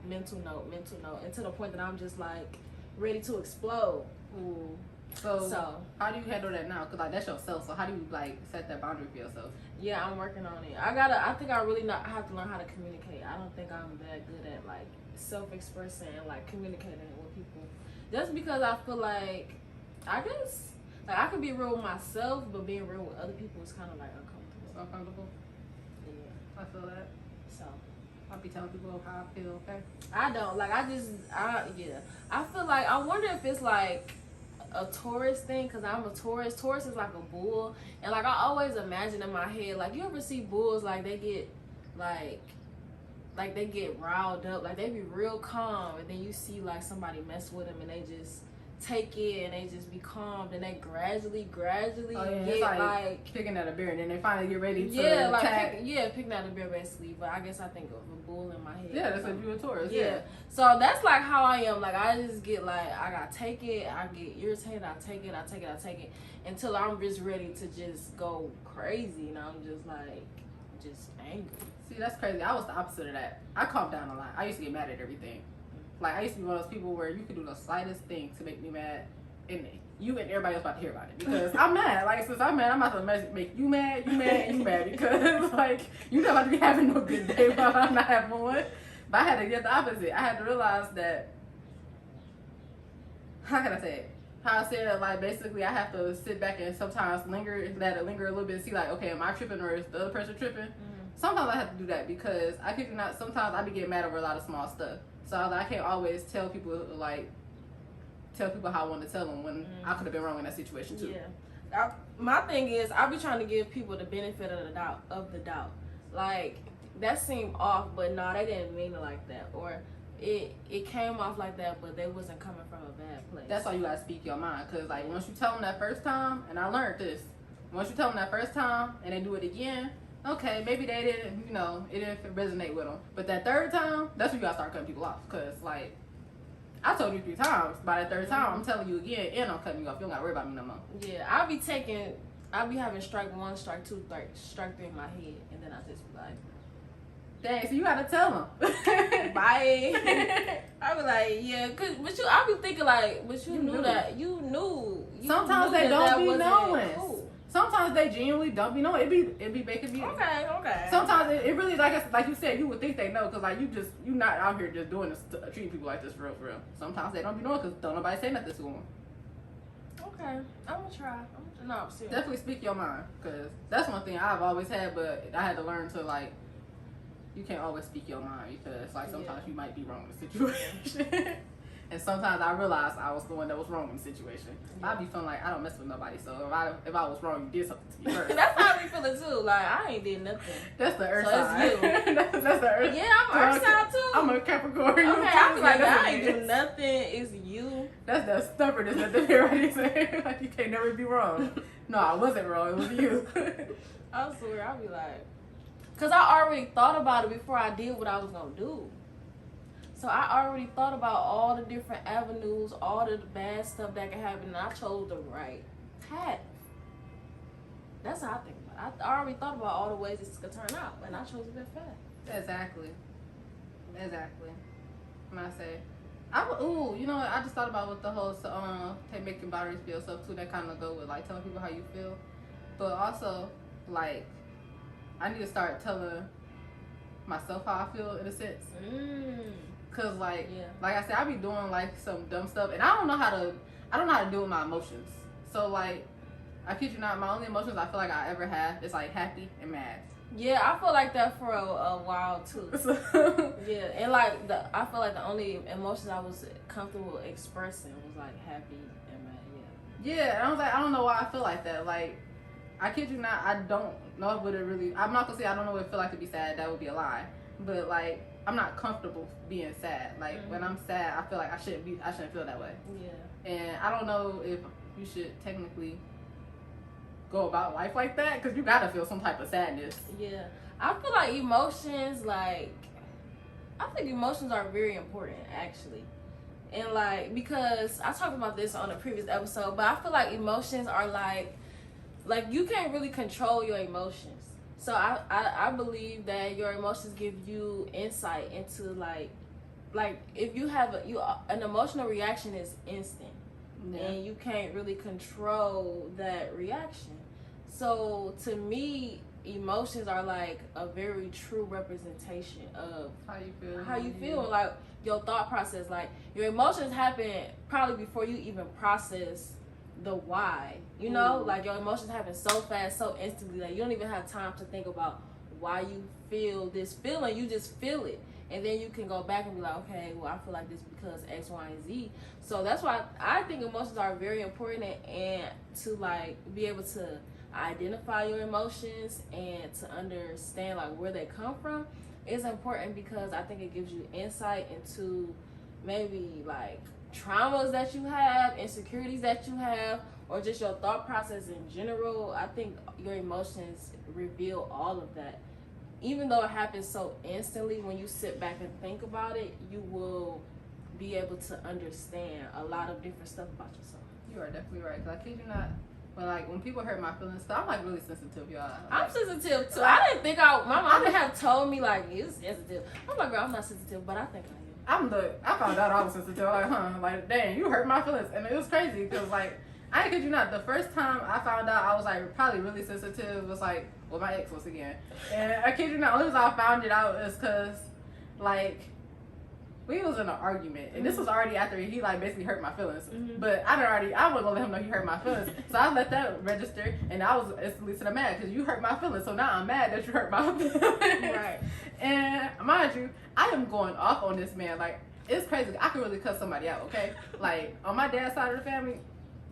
And to the point that I'm just like ready to explode. Ooh. So how do you handle that now? Because like that's yourself. So how do you like set that boundary for yourself? Yeah, I'm working on it. I think I really I have to learn how to communicate. I don't think I'm that good at like self-expressing and like communicating with people. Just because I feel like, I guess, like I could be real with myself, but being real with other people is kind of like uncomfortable. It's uncomfortable? Yeah. I feel that. So. I'll be telling people how I feel, okay? I don't. Like, yeah. I feel like, I wonder if it's like a Taurus thing, because I'm a Taurus. Taurus is like a bull. And like, I always imagine in my head, like, you ever see bulls, like, they get, like they get riled up, like they be real calm, and then you see like somebody mess with them and they just take it and they just be calm, and they gradually get like picking at a bear and then they finally get ready to attack. Picking at a bear basically. But I guess I think of a bull in my head. Yeah, that's what you a Taurus. Yeah. So that's like how I am. Like I just get like, I gotta take it, I get irritated, I take it until I'm just ready to just go crazy, and I'm just like angry. See, that's crazy. I was the opposite of that. I calmed down a lot. I used to get mad at everything. Like, I used to be one of those people where you could do the slightest thing to make me mad, and you and everybody else about to hear about it. Because I'm mad. Like, since I'm mad, I'm about to make you mad, and you mad. Because, like, you're not about to be having no good day while I'm not having one. But I had to get the opposite. I had to realize that, how can I say it? How I said, like, basically I have to sit back and sometimes let it linger a little bit and see, like, okay, am I tripping or is the other person tripping? Mm-hmm. Sometimes I have to do that because I could not. Sometimes I be getting mad over a lot of small stuff, so I can't always tell people how I want to tell them when I could have been wrong in that situation too. Yeah, my thing is I be trying to give people the benefit of the doubt. Like that seemed off, but no, they didn't mean it like that, or it came off like that, but they wasn't coming from a bad place. That's why you gotta speak your mind, cause like once you tell them that first time, and I learned this, once you tell them that first time and they do it again. Okay, maybe they didn't, it didn't resonate with them. But that third time, that's when you gotta start cutting people off. Because, like, I told you 3 times. By that third time, I'm telling you again, and I'm cutting you off. You don't gotta worry about me no more. Yeah, I'll be having strike 1, strike 2, strike 3 in my head. And then I just be like, dang, so you gotta tell them. Bye. I be like, yeah, I be thinking like, but you knew that. You knew. Sometimes they don't be knowing. Cool. Sometimes they genuinely don't be knowing. It be making me. Okay. Sometimes it really like you said, you would think they know because like you not out here just doing this, treating people like this for real. Sometimes they don't be knowing because don't nobody say nothing to them. Okay, I'm gonna try. I'm serious. Definitely speak your mind because that's one thing I've always had, but I had to learn to like you can't always speak your mind because like sometimes you might be wrong in the situation. And sometimes I realized I was the one that was wrong in the situation. Yeah. I be feeling like I don't mess with nobody. So if I was wrong, you did something to me first. That's how I be feeling too. Like I ain't did nothing. That's the earth side. So it's you. that's the earth. Yeah, I'm earth side too. I'm a Capricorn. Okay, I feel like I ain't do nothing. It's you. That's the stubbornness that the already saying. Like you can't never be wrong. No, I wasn't wrong. It was you. I swear, I'll be like, cause I already thought about it before I did what I was gonna do. So I already thought about all the different avenues, all the bad stuff that can happen, and I chose the right path. That's how I think about it. I already thought about all the ways this could turn out, and I chose the best path. Exactly. When I say, you know what? I just thought about with the whole making boundaries for yourself too. That kind of go with like telling people how you feel, but also like I need to start telling myself how I feel in a sense. Cause like I said, I be doing like some dumb stuff, and I don't know how to deal with my emotions. So like, I kid you not, my only emotions I feel like I ever have is like happy and mad. Yeah, I feel like that for a while too. Yeah, and like I feel like the only emotions I was comfortable expressing was like happy and mad. Yeah, and I was like, I don't know why I feel like that. Like, I kid you not, I don't know what it really. I'm not gonna say I don't know what it feel like to be sad. That would be a lie. But like, I'm not comfortable being sad. Like when I'm sad, I feel like I shouldn't feel that way. Yeah. And I don't know if you should technically go about life like that because you gotta feel some type of sadness. Yeah, I feel like emotions, I think emotions are very important actually, and like because I talked about this on a previous episode, but I feel like emotions are like you can't really control your emotions. So I believe that your emotions give you insight into like if you have an emotional reaction is instant. Yeah. And you can't really control that reaction. So to me, emotions are like a very true representation of how you feel, like your thought process. Like your emotions happen probably before you even process the why. You know, like your emotions happen so fast, so instantly that you don't even have time to think about why you feel this feeling. You just feel it. And then you can go back and be like, okay, well, I feel like this because X, Y, and Z. So that's why I think emotions are very important, and to like be able to identify your emotions and to understand like where they come from is important, because I think it gives you insight into maybe like traumas that you have, insecurities that you have, or just your thought process in general. I think your emotions reveal all of that. Even though it happens so instantly, when you sit back and think about it, you will be able to understand a lot of different stuff about yourself. You are definitely right. Cause I kid you not, when people hurt my feelings, I'm like really sensitive, y'all. I'm sensitive too. I didn't think my mom have told me like you're sensitive. I'm like, girl, I'm not sensitive, but I think I am. I found out I was sensitive. Like, dang, you hurt my feelings, and it was crazy because like I kid you not, the first time I found out I was like probably really sensitive was like my ex once again. And I kid you not, the only reason I found it out is because like we was in an argument, and this was already after he like basically hurt my feelings. But I wasn't gonna let him know he hurt my feelings, so I let that register, and I was instantly to the mad because you hurt my feelings. So now I'm mad that you hurt my feelings. Right. And mind you, I am going off on this man. Like it's crazy. I could really cut somebody out. Okay, like on my dad's side of the family.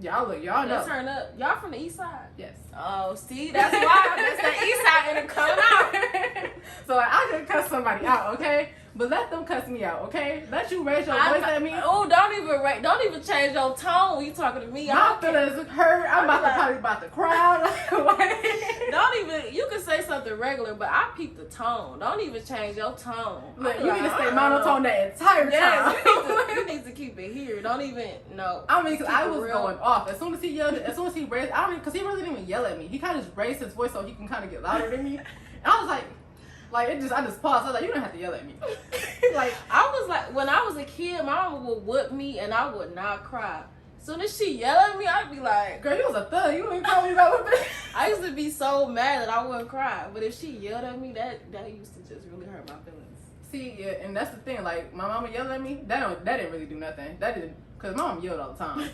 Y'all know. Turn up. Y'all from the east side? Yes. Oh, see, that's why. That's the east side and coming out. So like, I could cuss somebody out, okay? But let them cuss me out, okay? Let you raise your voice at me. Oh, don't even change your tone when you talking to me. My feelings hurt. I'm probably about to cry. Don't even. You can say something regular, but I peep the tone. Don't even change your tone. Look, you need to stay monotone the entire time. Yes, you need to keep it here. Don't even no. I mean, cause I was going off as soon as he raised. I mean, cause he really didn't even yell at me. He kind of just raised his voice so he can kind of get louder than me. And I was like I just paused. I was like, you don't have to yell at me. Like I was like, when I was a kid, my mama would whip me and I would not cry. Soon as she yell at me, I'd be like, girl, you was a thug. You didn't call me about whipping. I used to be so mad that I wouldn't cry. But if she yelled at me, that used to just really hurt my feelings. See, yeah, and that's the thing. Like my mama yelled at me. That didn't really do nothing. That didn't, cause my mom yelled all the time.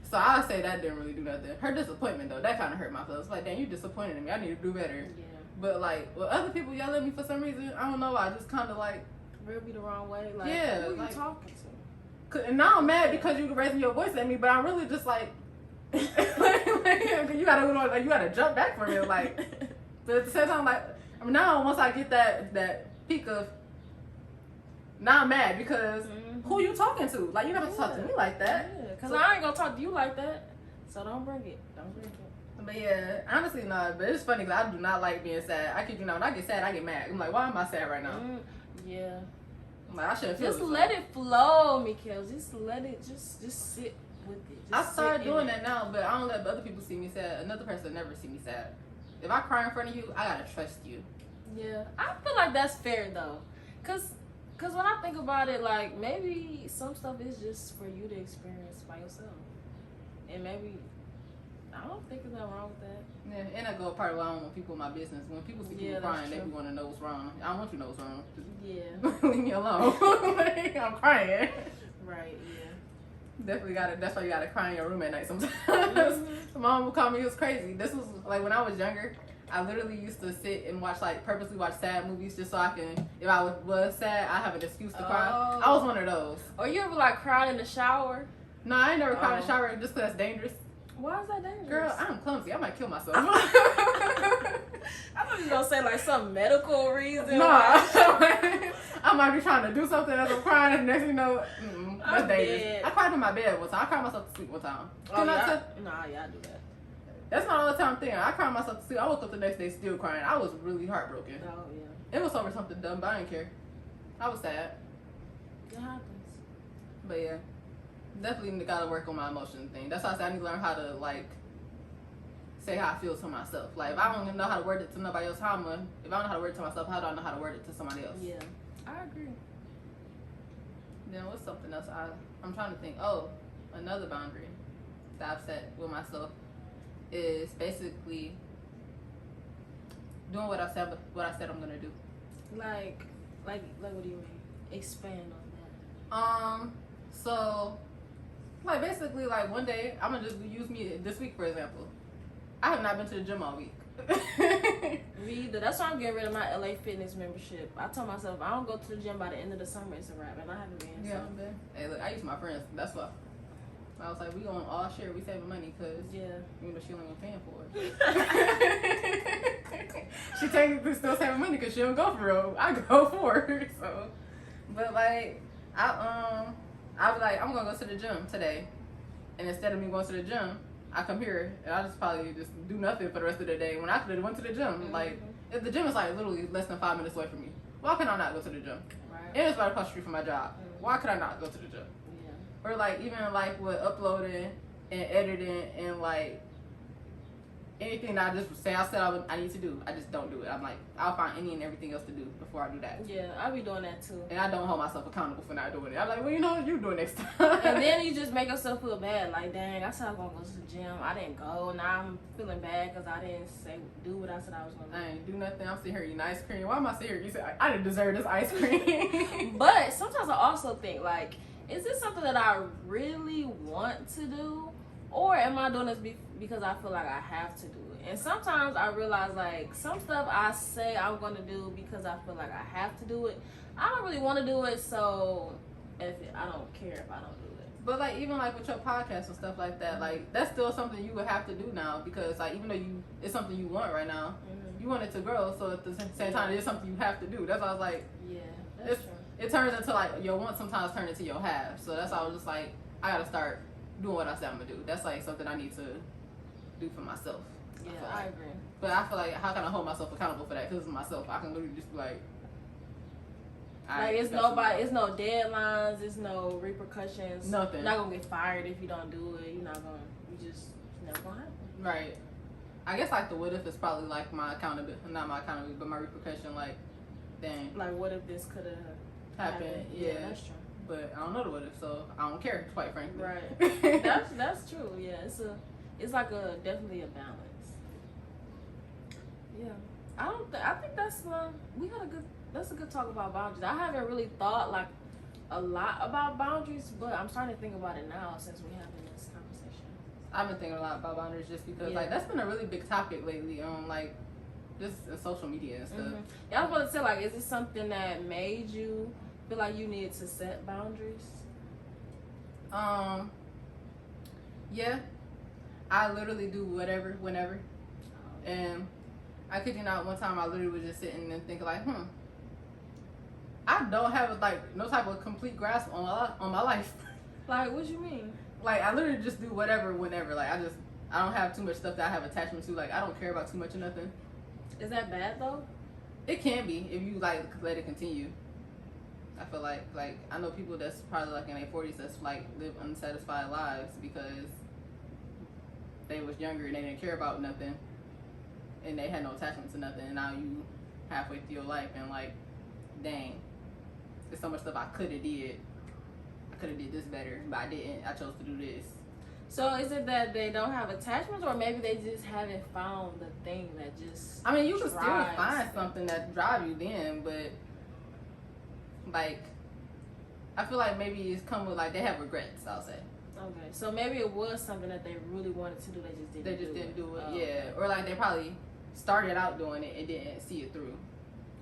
So I say that didn't really do nothing. Her disappointment though, that kind of hurt my feelings. Like, dang, you disappointed in me. I need to do better. Yeah. But like with other people yell at me for some reason, I don't know. I just kind of like rub you the wrong way. Like, yeah, who like, you talking to? And now I'm mad because you raising your voice at me, but I'm really just like, you gotta jump back from it, like. But at the same time, like, I mean, now once I get that peak of, now I'm mad because who you talking to? Like, you never talk to me like that. Yeah, because I ain't gonna talk to you like that. So don't bring it. But yeah, honestly, no. But it's funny because I do not like being sad. I kid you not. When I get sad, I get mad. I'm like, why am I sad right now? Yeah. I'm like, I shouldn't feel just this let way. it flow, Mikhail. Just let it. Just sit with it. I started doing that now, but I don't let other people see me sad. Another person never see me sad. If I cry in front of you, I gotta trust you. Yeah, I feel like that's fair though, cause when I think about it, like maybe some stuff is just for you to experience by yourself, and maybe I don't think there's nothing wrong with that. Yeah, and I go a part where I don't want people in my business. When people see people crying, they be want to know what's wrong. I don't want you to know what's wrong. Yeah. Leave me alone. Like, I'm crying. Right. Yeah. Definitely got it. That's why you gotta cry in your room at night sometimes. My mom would call me. It was crazy. This was like when I was younger. I literally used to sit and purposely watch sad movies just so I can, if I was sad, I have an excuse to cry. I was one of those. Or you ever like cried in the shower? No, I ain't never cried in the shower just because that's dangerous. Why is that dangerous? Girl, I'm clumsy. I might kill myself. I thought you were gonna say like some medical reason. No, I might be trying to do something as I'm crying, and next thing you know, that's dangerous. Dead. I cried in my bed one time. I cried myself to sleep one time. Oh, yeah, nah, yeah, I do that. That's my all the time thing. I cried myself to sleep. I woke up the next day still crying. I was really heartbroken. Oh yeah. It was over something dumb, but I didn't care. I was sad. It happens. But yeah, definitely gotta work on my emotion thing. That's why I said I need to learn how to like say how I feel to myself. Like if I don't know how to word it to nobody else, if I don't know how to word it to myself, how do I know how to word it to somebody else? Yeah, I agree. Then what's something else I'm trying to think. Oh, another boundary that I've set with myself is basically doing what I said I'm gonna do. Like what do you mean? Expand on that. So like basically like one day I'm gonna just use me this week for example. I have not been to the gym all week. Me either. That's why I'm getting rid of my LA Fitness membership. I told myself if I don't go to the gym by the end of the summer, it's a wrap, and I haven't been. Yeah, so. Hey, look, I use my friends. That's why. I was like, we gonna all share. We saving money because you know she only paying for it. She technically still saving money because she don't go for real. I go for her. So, but like I be like I'm gonna go to the gym today, and instead of me going to the gym, I come here and I just probably just do nothing for the rest of the day. When I could have went to the gym, like if the gym is like literally less than 5 minutes away from me, why can I not go to the gym? Right. And it's right across the street from my job. Why could I not go to the gym? Or like even like with uploading and editing and like anything that I just say I need to do, I just don't do it. I'm like I'll find any and everything else to do before I do that. Yeah, I be doing that too. And I don't hold myself accountable for not doing it. I'm like, well, you know what you do next time. And then you just make yourself feel bad. Like, dang, I said I was gonna go to the gym. I didn't go. Now I'm feeling bad because I didn't do what I said I was gonna do. I ain't do nothing. I'm sitting here eating ice cream. Why am I sitting here? You said I didn't deserve this ice cream. But sometimes I also think like, is this something that I really want to do, or am I doing this because I feel like I have to do it? And sometimes I realize like some stuff I say I'm going to do because I feel like I have to do it. I don't really want to do it, so I don't care if I don't do it. But like even like with your podcast and stuff like that, like that's still something you would have to do now because like even though it's something you want right now, you want it to grow. So at the same time, it's something you have to do. That's why I was like, that's true. It turns into like your want sometimes turn into your have. So that's why I was just like, I gotta start doing what I said I'm gonna do. That's like something I need to do for myself. Yeah, I agree. But I feel like how can I hold myself accountable for that? Because it's myself. I can literally just be like it's nobody. It's no deadlines. It's no repercussions. Nothing. You're not gonna get fired if you don't do it. You're not gonna. It's never gonna happen. Right. I guess like the what if is probably like my accountability, not my accountability, but my repercussion. Like, dang. Like what if this could have happened? Yeah, that's true. But I don't know the what if, so I don't care. Quite frankly. Right. that's true. Yeah, it's like definitely a balance. Yeah. I think that's that's a good talk about boundaries. I haven't really thought like a lot about boundaries, but I'm starting to think about it now since we're having this conversation. I've been thinking a lot about boundaries just because like that's been a really big topic lately. Like just in social media and stuff. Yeah, I was going to say, like, is it something that made you feel like you needed to set boundaries? Yeah. I literally do whatever, whenever. And I kid you not, one time I literally was just sitting and thinking like, I don't have like no type of complete grasp on my life. Like, what you mean? Like, I literally just do whatever, whenever. Like, I don't have too much stuff that I have attachment to. Like, I don't care about too much of nothing. Is that bad though? It can be if you like let it continue. I feel like I know people that's probably like in their 40s that's like live unsatisfied lives because they was younger and they didn't care about nothing and they had no attachment to nothing, and now you halfway through your life and like, dang, there's so much stuff I could have did. I could have did this better, but I didn't. I chose to do this. So is it that they don't have attachments, or maybe they just haven't found the thing that just I mean, you can still drives find them? something that drive you then, but like, I feel like maybe it's come with like they have regrets, I'll say. Okay, so maybe it was something that they really wanted to do, they just didn't do it. Oh, yeah. Okay. Or like they probably started out doing it and didn't see it through.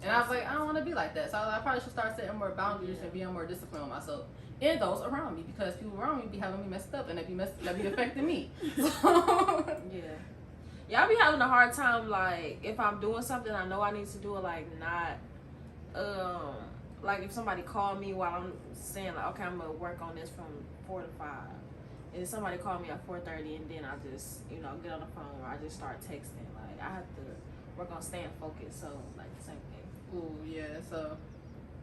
And I was like, I don't want to be like that. So I probably should start setting more boundaries and being more disciplined with myself and those around me, because people around me be having me messed up and they be affecting me. Yeah, I be having a hard time, like, if I'm doing something I know I need to do it, like, not, like, if somebody called me while I'm saying, like, okay, I'm going to work on this from 4 to 5, and somebody called me at 4:30, and then I just, get on the phone, or I just start texting, like, I have to work on staying focused, so, like, the same thing. Ooh, yeah, so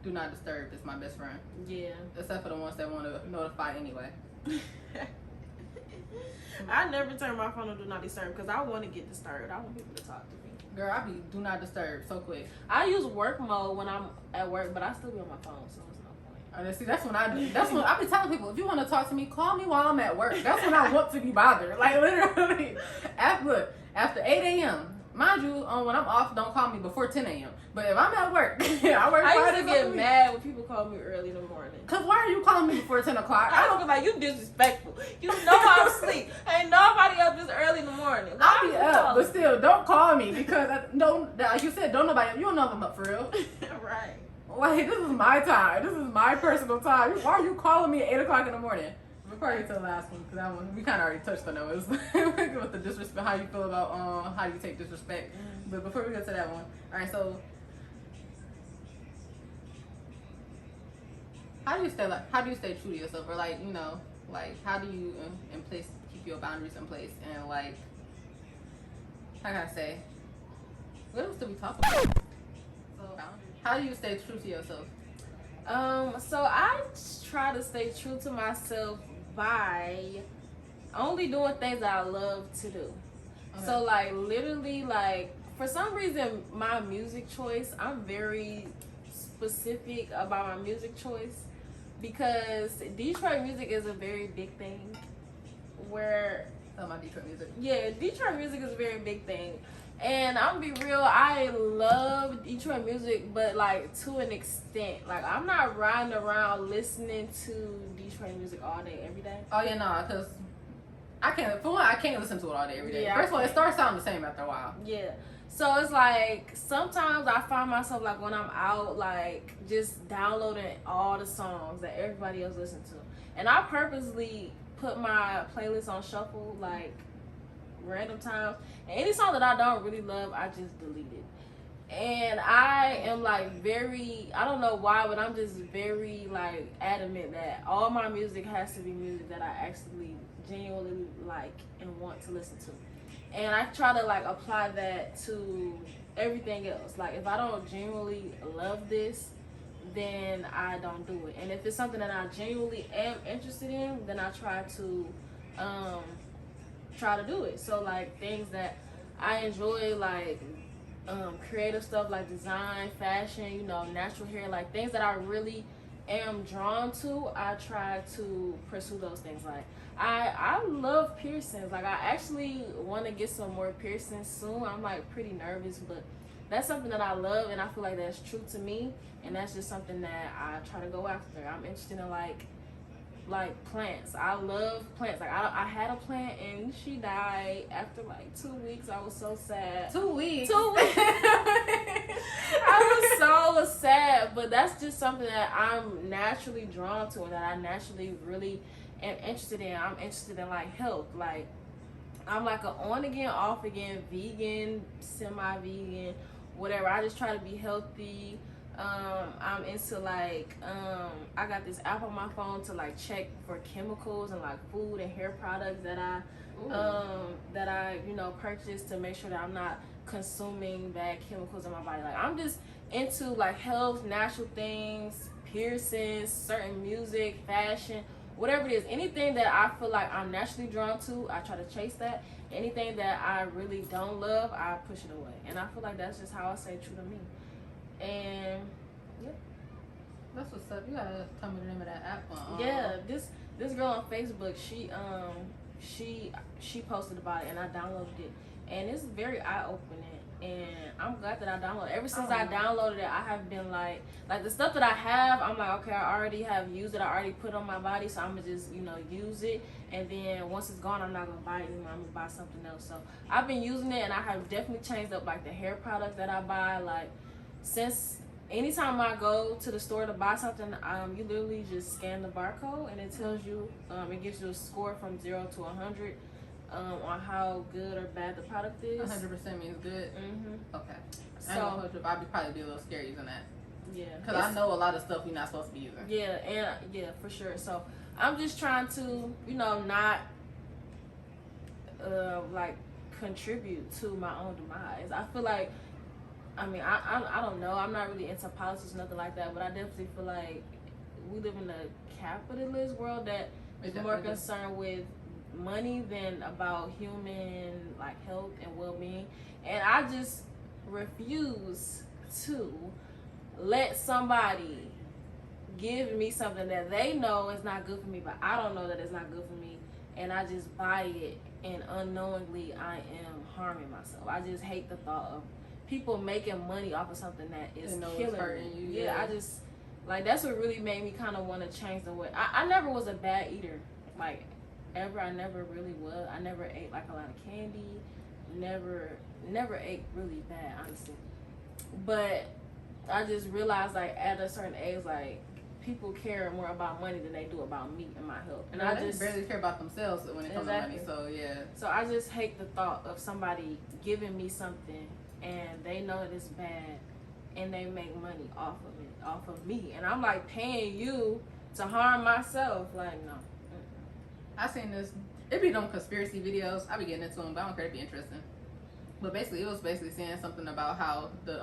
do not disturb is my best friend. Yeah. Except for the ones that want to notify anyway. I never turn my phone on do not disturb because I want to get disturbed. I want people to talk to me. Girl, I be do not disturb so quick. I use work mode when I'm at work, but I still be on my phone, so it's no point. See, that's when I do. That's when I be telling people, if you want to talk to me, call me while I'm at work. That's when I want to be bothered. Like, literally, after 8 a.m. Mind you, when I'm off, don't call me before 10 a.m. But if I'm at work, I work. I used to get mad when people call me early in the morning. Cause why are you calling me before 10 o'clock? I don't be like, you disrespectful. You know I'm asleep. Ain't nobody up this early in the morning. Why I'll be up, but still, don't call me because like you said, don't nobody. You don't know if I'm up for real. Right. Like, this is my time. This is my personal time. Why are you calling me at 8 o'clock in the morning? Before I get to the last one, because that one we kind of already touched on those with the disrespect, how you feel about how you take disrespect. But before we get to that one, all right. So, how do you stay true to yourself, or like how do you keep your boundaries in place, and like how can I say, what else do we talk about? So, how do you stay true to yourself? So I try to stay true to myself by only doing things that I love to do. Okay. So like literally, like for some reason my music choice, I'm very specific about my music choice because Detroit music is a very big thing. Where my Detroit music. Yeah, Detroit music is a very big thing. And I'm gonna be real, I love Detroit music, but like to an extent. Like I'm not riding around listening to Detroit music all day, every day. Oh yeah, no, because I can't listen to it all day, every day. Yeah, First of all, it starts sounding the same after a while. Yeah. So it's like sometimes I find myself like when I'm out, like just downloading all the songs that everybody else listens to. And I purposely put my playlist on shuffle, like random times, and any song that I don't really love, I just delete it. And I am like very, I don't know why, but I'm just very like adamant that all my music has to be music that I actually genuinely like and want to listen to. And I try to like apply that to everything else. Like if I don't genuinely love this, then I don't do it. And if it's something that I genuinely am interested in, then I try to do it. So like things that I enjoy, like creative stuff like design, fashion, natural hair, like things that I really am drawn to, I try to pursue those things. Like I love piercings. Like I actually want to get some more piercings soon. I'm like pretty nervous, but that's something that I love, and I feel like that's true to me, and that's just something that I try to go after. I'm interested in like like plants. I love plants. Like I had a plant and she died after like 2 weeks. I was so sad. 2 weeks. 2 weeks. I was so sad. But that's just something that I'm naturally drawn to and that I naturally really am interested in. I'm interested in like health. Like I'm like a on again, off again, vegan, semi-vegan, whatever. I just try to be healthy. I'm into like I got this app on my phone to like check for chemicals and like food and hair products that I you know purchase to make sure that I'm not consuming bad chemicals in my body. Like I'm just into like health, natural things, piercings, certain music, fashion, whatever it is. Anything that I feel like I'm naturally drawn to, I try to chase that. Anything that I really don't love, I push it away. And I feel like that's just how I stay true to me. And yeah, that's what's up. You gotta tell me the name of that app. Yeah, this girl on Facebook, she posted about it and I downloaded it, and it's very eye opening. And I'm glad that I downloaded it. Ever since I downloaded it, I have been like the stuff that I have, I'm like, okay, I already have used it. I already put it on my body, so I'm gonna just use it. And then once it's gone, I'm not gonna buy it anymore. I'm gonna buy something else. So I've been using it, and I have definitely changed up like the hair products that I buy. Like since anytime I go to the store to buy something, you literally just scan the barcode and it tells you, it gives you a score from 0 to 100 on how good or bad the product is. 100% means good. Mm-hmm. Okay. So I'd probably be a little scary using that. Yeah. Because I know a lot of stuff you're not supposed to be using. Yeah, and yeah, for sure. So I'm just trying to, not like contribute to my own demise. I feel like, I don't know. I'm not really into politics or nothing like that, but I definitely feel like we live in a capitalist world that is more concerned with money than about human like health and well-being. And I just refuse to let somebody give me something that they know is not good for me, but I don't know that it's not good for me, and I just buy it, and unknowingly I am harming myself. I just hate the thought of people making money off of something that is killing you. Yeah, I just like that's what really made me kind of want to change the way. I never was a bad eater, like ever. I never really was. I never ate like a lot of candy. Never ate really bad, honestly. But I just realized like at a certain age, like people care more about money than they do about me and my health. And I just barely care about themselves when it comes to money. So yeah. So I just hate the thought of somebody giving me something and they know that it's bad and they make money off of it, off of me. And I'm like paying you to harm myself. Like, no. I seen this. It be them conspiracy videos. I be getting into them, but I don't care. It be interesting. But basically, it was basically saying something about how the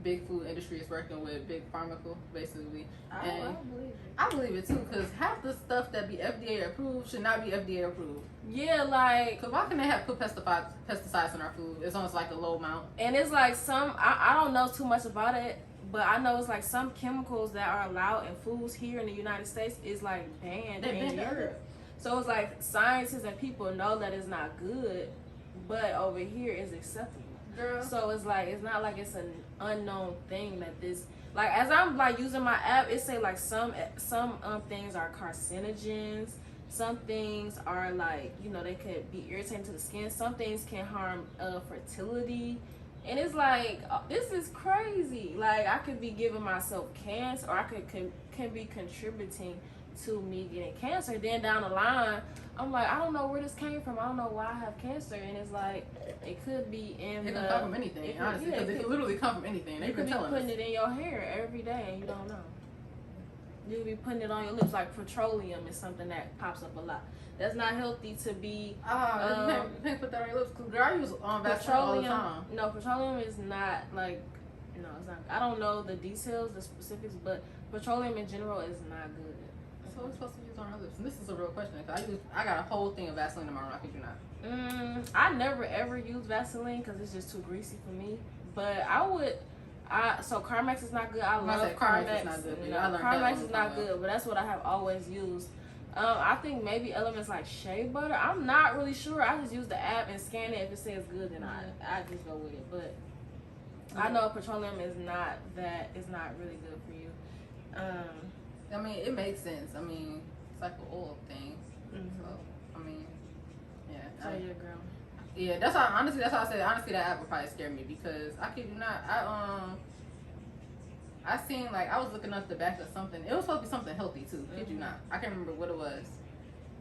big food industry is working with big pharma, basically. I believe it. I believe it too, because half the stuff that be FDA approved should not be FDA approved. Yeah, like, because why can they have put pesticides in our food? It's almost like a low amount. And it's like I don't know too much about it, but I know it's like some chemicals that are allowed in foods here in the United States is like banned in Europe. So it's like scientists and people know that it's not good, but over here it's acceptable. Girl. So it's like, it's not like it's an unknown thing that this, like, as I'm like using my app, it say like some things are carcinogens, some things are like, they could be irritating to the skin, some things can harm fertility, and it's like, this is crazy. Like, I could be giving myself cancer, or I can be contributing to me getting cancer. Then down the line, I'm like, I don't know where this came from. I don't know why I have cancer. And it's like, it could be in It can come from anything, honestly, because it could literally come from anything. They've been telling us. You could be putting it in your hair every day and you don't know. You could be putting it on your lips. Like petroleum is something that pops up a lot. That's not healthy to be. You can't put that on your lips. Girl, I use Vaseline all the time. No, petroleum is not like, no, it's not. I don't know the details, the specifics, but petroleum in general is not good. So we're supposed to use on our lips, and this is a real question. I got a whole thing of Vaseline in my room. I kid you not. I never ever use Vaseline because it's just too greasy for me. But so Carmex is not good. I love Carmex. Is not good. Carmex is not good, but that's what I have always used. I think maybe elements like shea butter. I'm not really sure. I just use the app and scan it. If it says good, then I just go with it. But I know petroleum is not really good for you. It makes sense. recycle oil things. Mm-hmm. So I mean, yeah. So yeah, girl. Yeah, that's how. Honestly, that's how I said. Honestly, that app would probably scare me because I kid you not. I seen like I was looking up the back of something. It was supposed to be something healthy too. Kid you not. I can't remember what it was.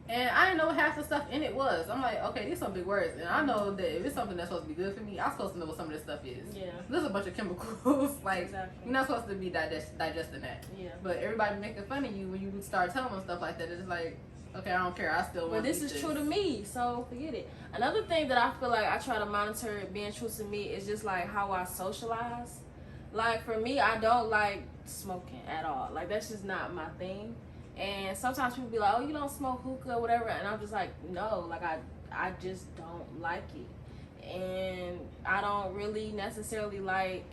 And I didn't know what half the stuff in it was. I'm like, okay, these some big words. And I know that if it's something that's supposed to be good for me, I'm supposed to know what some of this stuff is. Yeah. There's a bunch of chemicals. Like, exactly. you're not supposed to be digesting that. Yeah. But everybody making fun of you when you start telling them stuff like that. It's like, okay, I don't care. I still want But this is true to me, so forget it. Another thing that I feel like I try to monitor it being true to me is just like how I socialize. Like for me, I don't like smoking at all. Like that's just not my thing. And sometimes people be like, oh, you don't smoke hookah or whatever. And I'm just like, no, like I just don't like it. And I don't really necessarily like,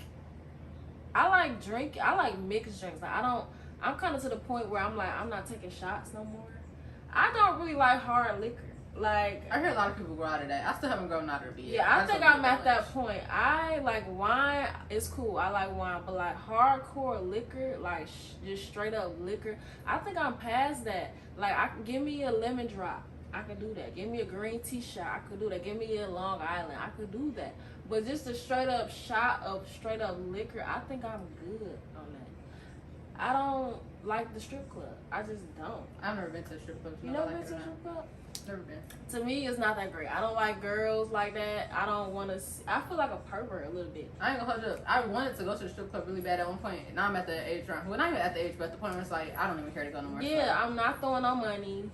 I like mixed drinks. Like I'm kind of to the point where I'm like, I'm not taking shots no more. I don't really like hard liquor. Like I hear a lot of people grow out of that. I still haven't grown out of it yet. Yeah, I think I'm at that point. I like wine. It's cool. I like wine, but like hardcore liquor, like just straight up liquor. I think I'm past that. Like give me a lemon drop. I could do that. Give me a green tea shot. I could do that. Give me a Long Island. I could do that. But just a straight up shot of straight up liquor, I think I'm good on that. I don't like the strip club. I just don't. I've never been to a strip club. You never been to a strip club? Never been. To me, it's not that great. I don't like girls like that. I don't want to. I feel like a pervert a little bit. I ain't gonna hold you up. I wanted to go to the strip club really bad at one point. And now I'm at the age where well, not even at the age, but at the point where it's like I don't even care to go no more. Yeah, I'm not throwing no money.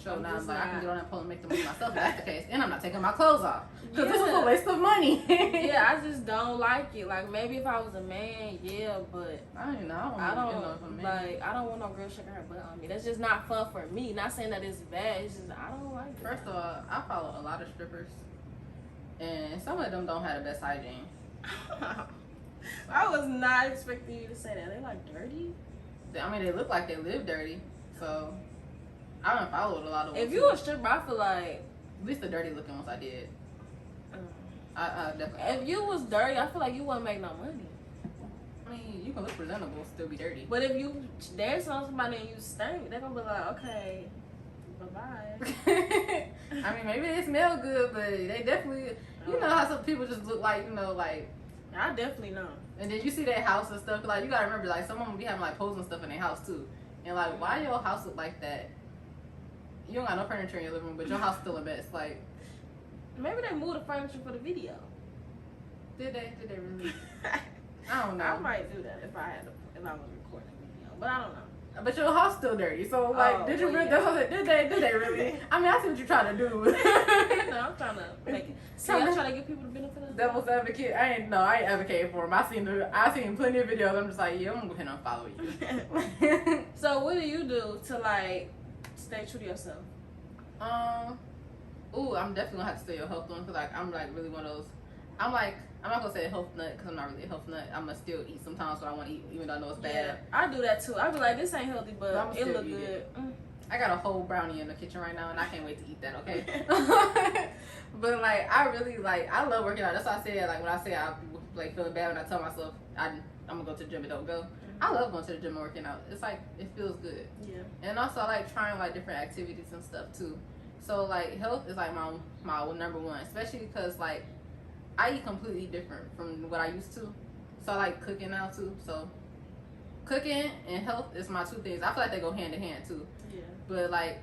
So now I'm like, not. I can get on that pole and make the money myself if that's the case. And I'm not taking my clothes off. Because this is Yeah. a waste of money. Yeah, I just don't like it. Like, maybe if I was a man, yeah, but I don't know. I don't want no girl shaking her butt on me. That's just not fun for me. Not saying that it's bad. It's just, I don't like it. First of all, I follow a lot of strippers. And some of them don't have the best hygiene. I was not expecting you to say that. They like dirty? I mean, they look like they live dirty. So, I don't follow a lot of them. If you a stripper, I feel like... At least the dirty looking ones I did. I definitely. If you was dirty, I feel like you wouldn't make no money. I mean, you can look presentable, still be dirty. But if you dance on somebody and you stink, they're gonna be like, okay, bye-bye. I mean, maybe they smell good, but they definitely, you know how some people just look like, you know, like. I definitely know. And then you see their house and stuff, like, you gotta remember, like, some of them be having, like, posing stuff in their house, too. And, like, why your house look like that? You don't got no furniture in your living room, but your house still a mess, like. Maybe they moved the furniture for the video. Did they really? I don't know. I might do that if I was recording a video, but I don't know. But your house still dirty, so like, did you really? That's what I said. Did they really? I mean, I see what you're trying to do. No, I'm trying to make it. See, I'm trying to give people the benefit of the doubt. Devil's advocate. I ain't advocating for him. I seen plenty of videos. I'm just like, yeah, I'm gonna go ahead and follow you. So what do you do to like stay true to yourself? Ooh, I'm definitely gonna have to stay a health one because like I'm like really one of those. I'm not gonna say a health nut because I'm not really a health nut. I'm gonna still eat sometimes what I want to eat even though I know it's bad. Yeah, I do that too. I be like, this ain't healthy, but it look good. I got a whole brownie in the kitchen right now and I can't wait to eat that. Okay. But like I really like I love working out. That's why I say like when I say I like feeling bad when I tell myself I'm gonna go to the gym and don't go. I love going to the gym and working out. It's like it feels good. Yeah. And also I like trying like different activities and stuff too. So like health is like my number one, especially because like I eat completely different from what I used to. So I like cooking now too. So cooking and health is my two things. I feel like they go hand in hand too. Yeah. But like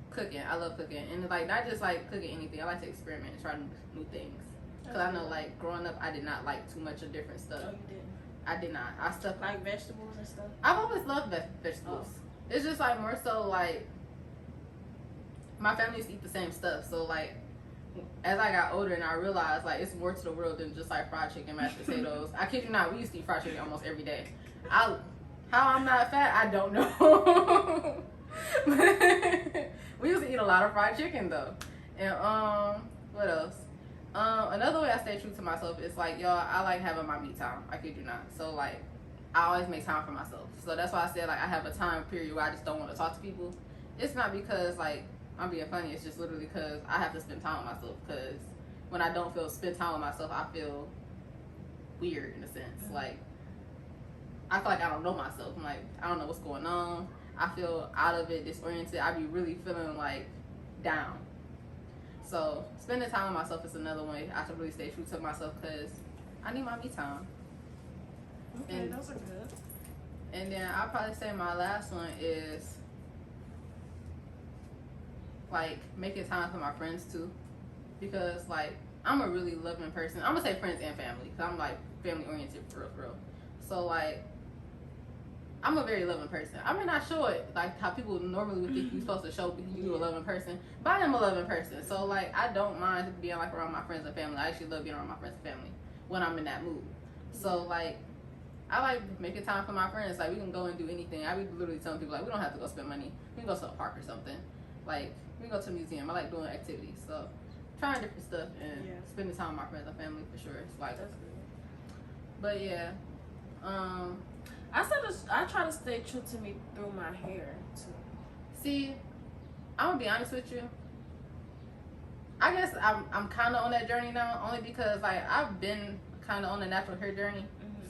cooking, I love cooking, and like not just like cooking anything. I like to experiment and try new things. Cause I know like growing up, I did not like too much of different stuff. Oh, you didn't? I did not. I stuck like vegetables and stuff. I've always loved vegetables. Oh. It's just like more so like my family used to eat the same stuff. So like as I got older and I realized like it's more to the world than just like fried chicken, mashed potatoes. I kid you not, we used to eat fried chicken almost every day. How I'm not fat, I don't know. We used to eat a lot of fried chicken though. And what else? Another way I stay true to myself is like, y'all, I like having my me time. I kid you not. So like I always make time for myself. So that's why I said like I have a time period where I just don't want to talk to people. It's not because like I'm being funny, it's just literally because I have to spend time with myself. Because when I don't spend time with myself, I feel weird in a sense. Like I feel like I don't know myself. I'm like, I don't know what's going on. I feel out of it, disoriented. I be really feeling like down. So spending time with myself is another way I should really stay true to myself because I need my me time. Okay, And those are good. And then I'll probably say my last one is like making time for my friends too, because like I'm a really loving person. I'm gonna say friends and family because I'm like family oriented for real. So like I'm a very loving person. I may not show it like how people normally would think you're supposed to show you a loving person, but I am a loving person. So like I don't mind being like around my friends and family. I actually love being around my friends and family when I'm in that mood. So like I like making time for my friends. Like we can go and do anything. I be literally telling people like we don't have to go spend money. We can go to a park or something. Like we can go to a museum. I like doing activities. So trying different stuff and spending time with my friends and family for sure. It's like, but yeah. I try to stay true to me through my hair too. See, I'm gonna be honest with you. I guess I'm kind of on that journey now, only because like I've been kind of on the natural hair journey.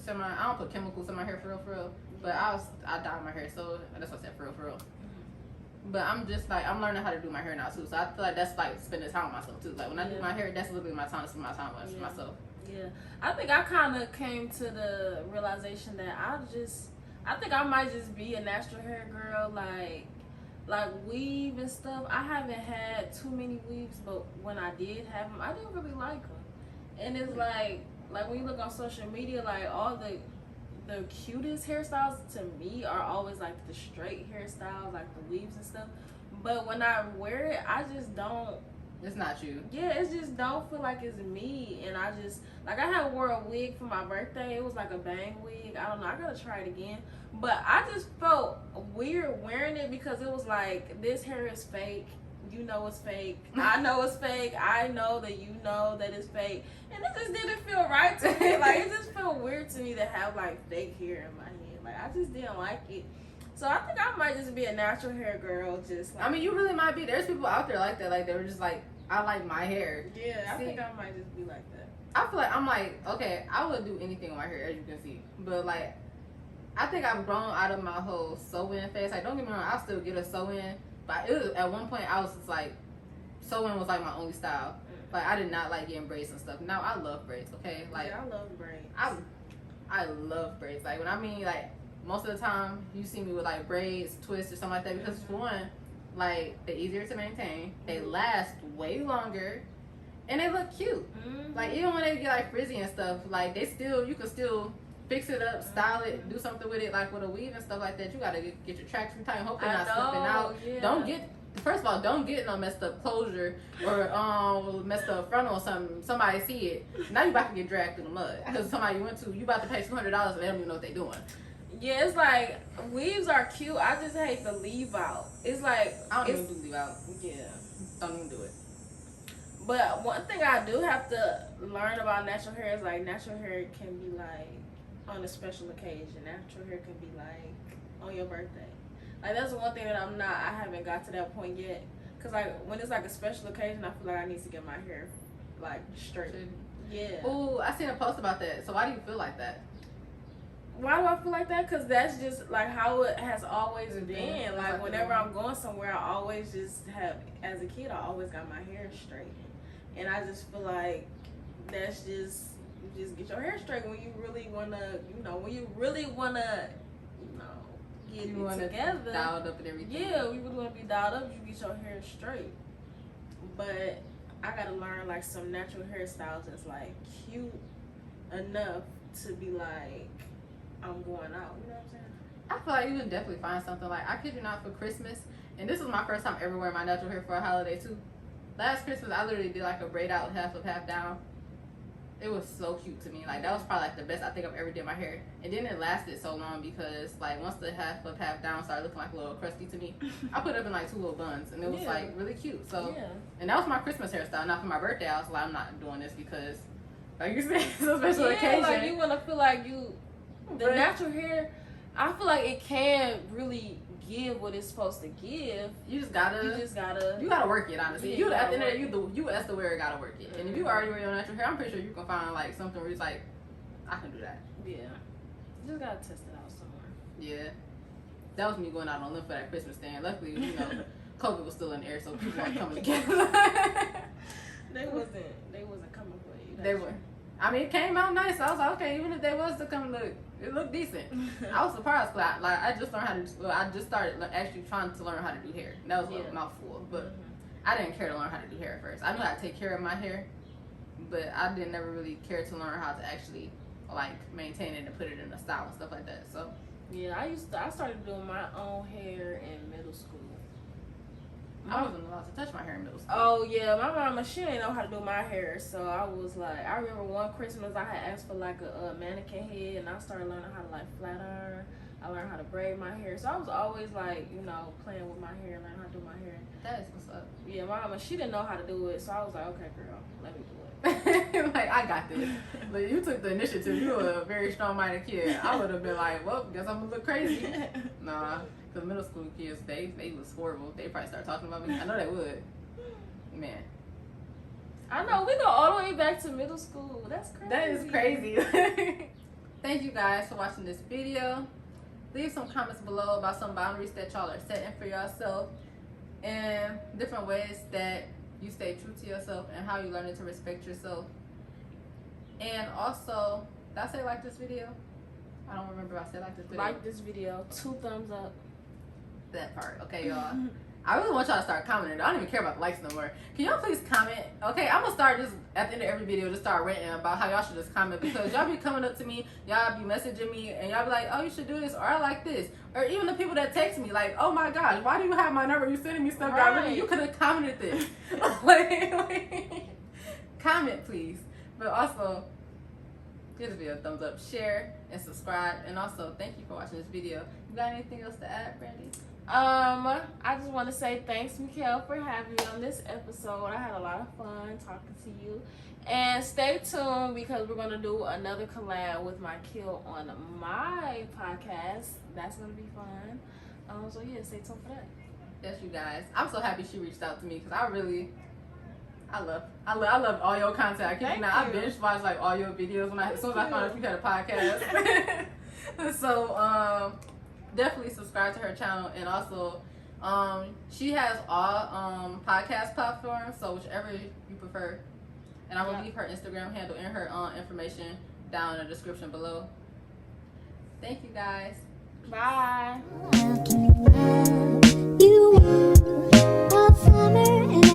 I don't put chemicals in my hair for real. But I dye my hair, so that's what I said for real. But I'm just like I'm learning how to do my hair now too. So I feel like that's like spending time with myself too. Like when I do my hair, that's literally my time to spend my time with myself. Yeah, I think I kind of came to the realization that I think I might just be a natural hair girl, like weave and stuff. I haven't had too many weaves, but when I did have them, I didn't really like them. And it's like when you look on social media, like all the cutest hairstyles to me are always like the straight hairstyles, like the weaves and stuff. But when I wear it, I just don't. It's not you. Yeah, it just don't feel like it's me. And I just I had wore a wig for my birthday. It was like a bang wig. I don't know. I gotta try it again. But I just felt weird wearing it because it was like this hair is fake. You know it's fake. I know it's fake. I know that you know that it's fake. And it just didn't feel right to me. Like, it just felt weird to me to have, like, fake hair in my head. Like, I just didn't like it. So, I think I might just be a natural hair girl. Just like, I mean, you really might be. There's people out there like that. Like, they were just like, I like my hair. Yeah, I think I might just be like that. I feel like I'm like, okay, I would do anything with my hair, as you can see. But, like, I think I've grown out of my whole sew-in phase. Like, don't get me wrong, I'll still get a sew-in. But it was, at one point, I was just like, sewing was like my only style. Like I did not like getting braids and stuff. Now I love braids. Okay, like yeah, I love braids. I love braids. Like when I mean like most of the time you see me with like braids, twists, or something like that because for one, like they're easier to maintain. They last way longer, and they look cute. Like even when they get like frizzy and stuff, like you can still fix it up, style it, do something with it, like with a weave and stuff like that. You gotta get your tracks from time. Hope they're not slipping out. Yeah. First of all, don't get no messed up closure or messed up frontal or something. Somebody see it. Now you about to get dragged through the mud because somebody you went to. You about to pay $200 and they don't even know what they doing. Yeah, it's like weaves are cute. I just hate the leave out. It's like I don't even do leave out. Yeah, don't even do it. But one thing I do have to learn about natural hair is like natural hair can be like on a special occasion. Natural hair can be like on your birthday. Like that's one thing that I haven't got to that point yet. Cause like when it's like a special occasion, I feel like I need to get my hair like straight. Yeah. Ooh, I seen a post about that. So why do you feel like that? Why do I feel like that? Cause that's just like how it has always been. Like whenever I'm going somewhere, I always just have. As a kid, I always got my hair straight, and I just feel like that's just you just get your hair straight when you really wanna, when you really wanna, get you it together, dialed up and everything. Yeah, we really want to be dialed up. You get your hair straight, but I gotta learn like some natural hairstyles that's like cute enough to be like I'm going out. You know what I'm saying? I feel like you can definitely find something like I kid you not for Christmas, and this was my first time ever wearing my natural hair for a holiday too. Last Christmas I literally did like a braid out half up, half down. It was so cute to me. Like that was probably like the best I think I've ever did my hair. And then it lasted so long because like once the half up, half down started looking like a little crusty to me, I put it up in like 2 little buns and it was like really cute. So and that was my Christmas hairstyle. Now for my birthday I was like I'm not doing this because like you said it's a special occasion. Like you wanna feel like the natural hair, I feel like it can really give what it's supposed to give. You gotta work it, honestly. You at the end of the day, you as the wearer gotta work it. And if you already wear your natural hair, I'm pretty sure you can find like something where it's like I can do that. Yeah. You just gotta test it out somewhere. Yeah. that was me going out on a limb for that Christmas stand. Luckily, you know, COVID was still in the air, so people weren't coming together. They wasn't coming for you. They were. I mean, it came out nice. I was like, okay, even if they was to come look, it looked decent. I was surprised, but I just learned how to. Well, I just started actually trying to learn how to do hair. That was a mouthful, but I didn't care to learn how to do hair at first. I knew how to take care of my hair, but I didn't never really care to learn how to actually like maintain it and put it in a style and stuff like that. So yeah, I started doing my own hair in middle school. I wasn't allowed to touch my hair in middle school. Oh yeah, my mama, she didn't know how to do my hair, so I was like, I remember one Christmas I had asked for like a mannequin head, and I started learning how to like flat iron. I learned how to braid my hair, so I was always like, you know, playing with my hair, learning how to do my hair. That is what's up. Yeah, my mama, she didn't know how to do it, so I was like, okay, girl, let me do it. Like, I got this. But you took the initiative. You were a very strong-minded kid. I would have been like, well, guess I'm gonna look crazy. Nah. Because middle school kids, they was horrible. They probably start talking about me. I know they would. Man. I know, we go all the way back to middle school. That's crazy. That is crazy. Thank you guys for watching this video. Leave some comments below about some boundaries that y'all are setting for yourself and different ways that you stay true to yourself and how you learning to respect yourself. And also, did I say like this video? I don't remember if I said like this video. Like this video. 2 thumbs up. That part. Okay, y'all. I really want y'all to start commenting. I don't even care about the likes no more. Can y'all please comment? Okay, I'm gonna start just at the end of every video just start ranting about how y'all should just comment, because y'all be coming up to me, y'all be messaging me, and y'all be like, oh, you should do this, or I like this. Or even the people that text me like, oh my gosh, why do you have my number? You sending me stuff that really, you could have commented this. Comment please. But also, give this video a thumbs up, share, and subscribe. And also, thank you for watching this video. You got anything else to add, Brandi? I just want to say thanks, Mikhail, for having me on this episode. I had a lot of fun talking to you. And stay tuned, because we're going to do another collab with my kill on my podcast. That's going to be fun. So yeah, stay tuned for that. Yes, you guys. I'm so happy she reached out to me, because I love all your content. I binge watched like all your videos as soon as I found out you had a podcast. So definitely subscribe to her channel, and also she has all podcast platforms, so whichever you prefer. And I will leave her Instagram handle and her information down in the description below. Thank you guys. Bye.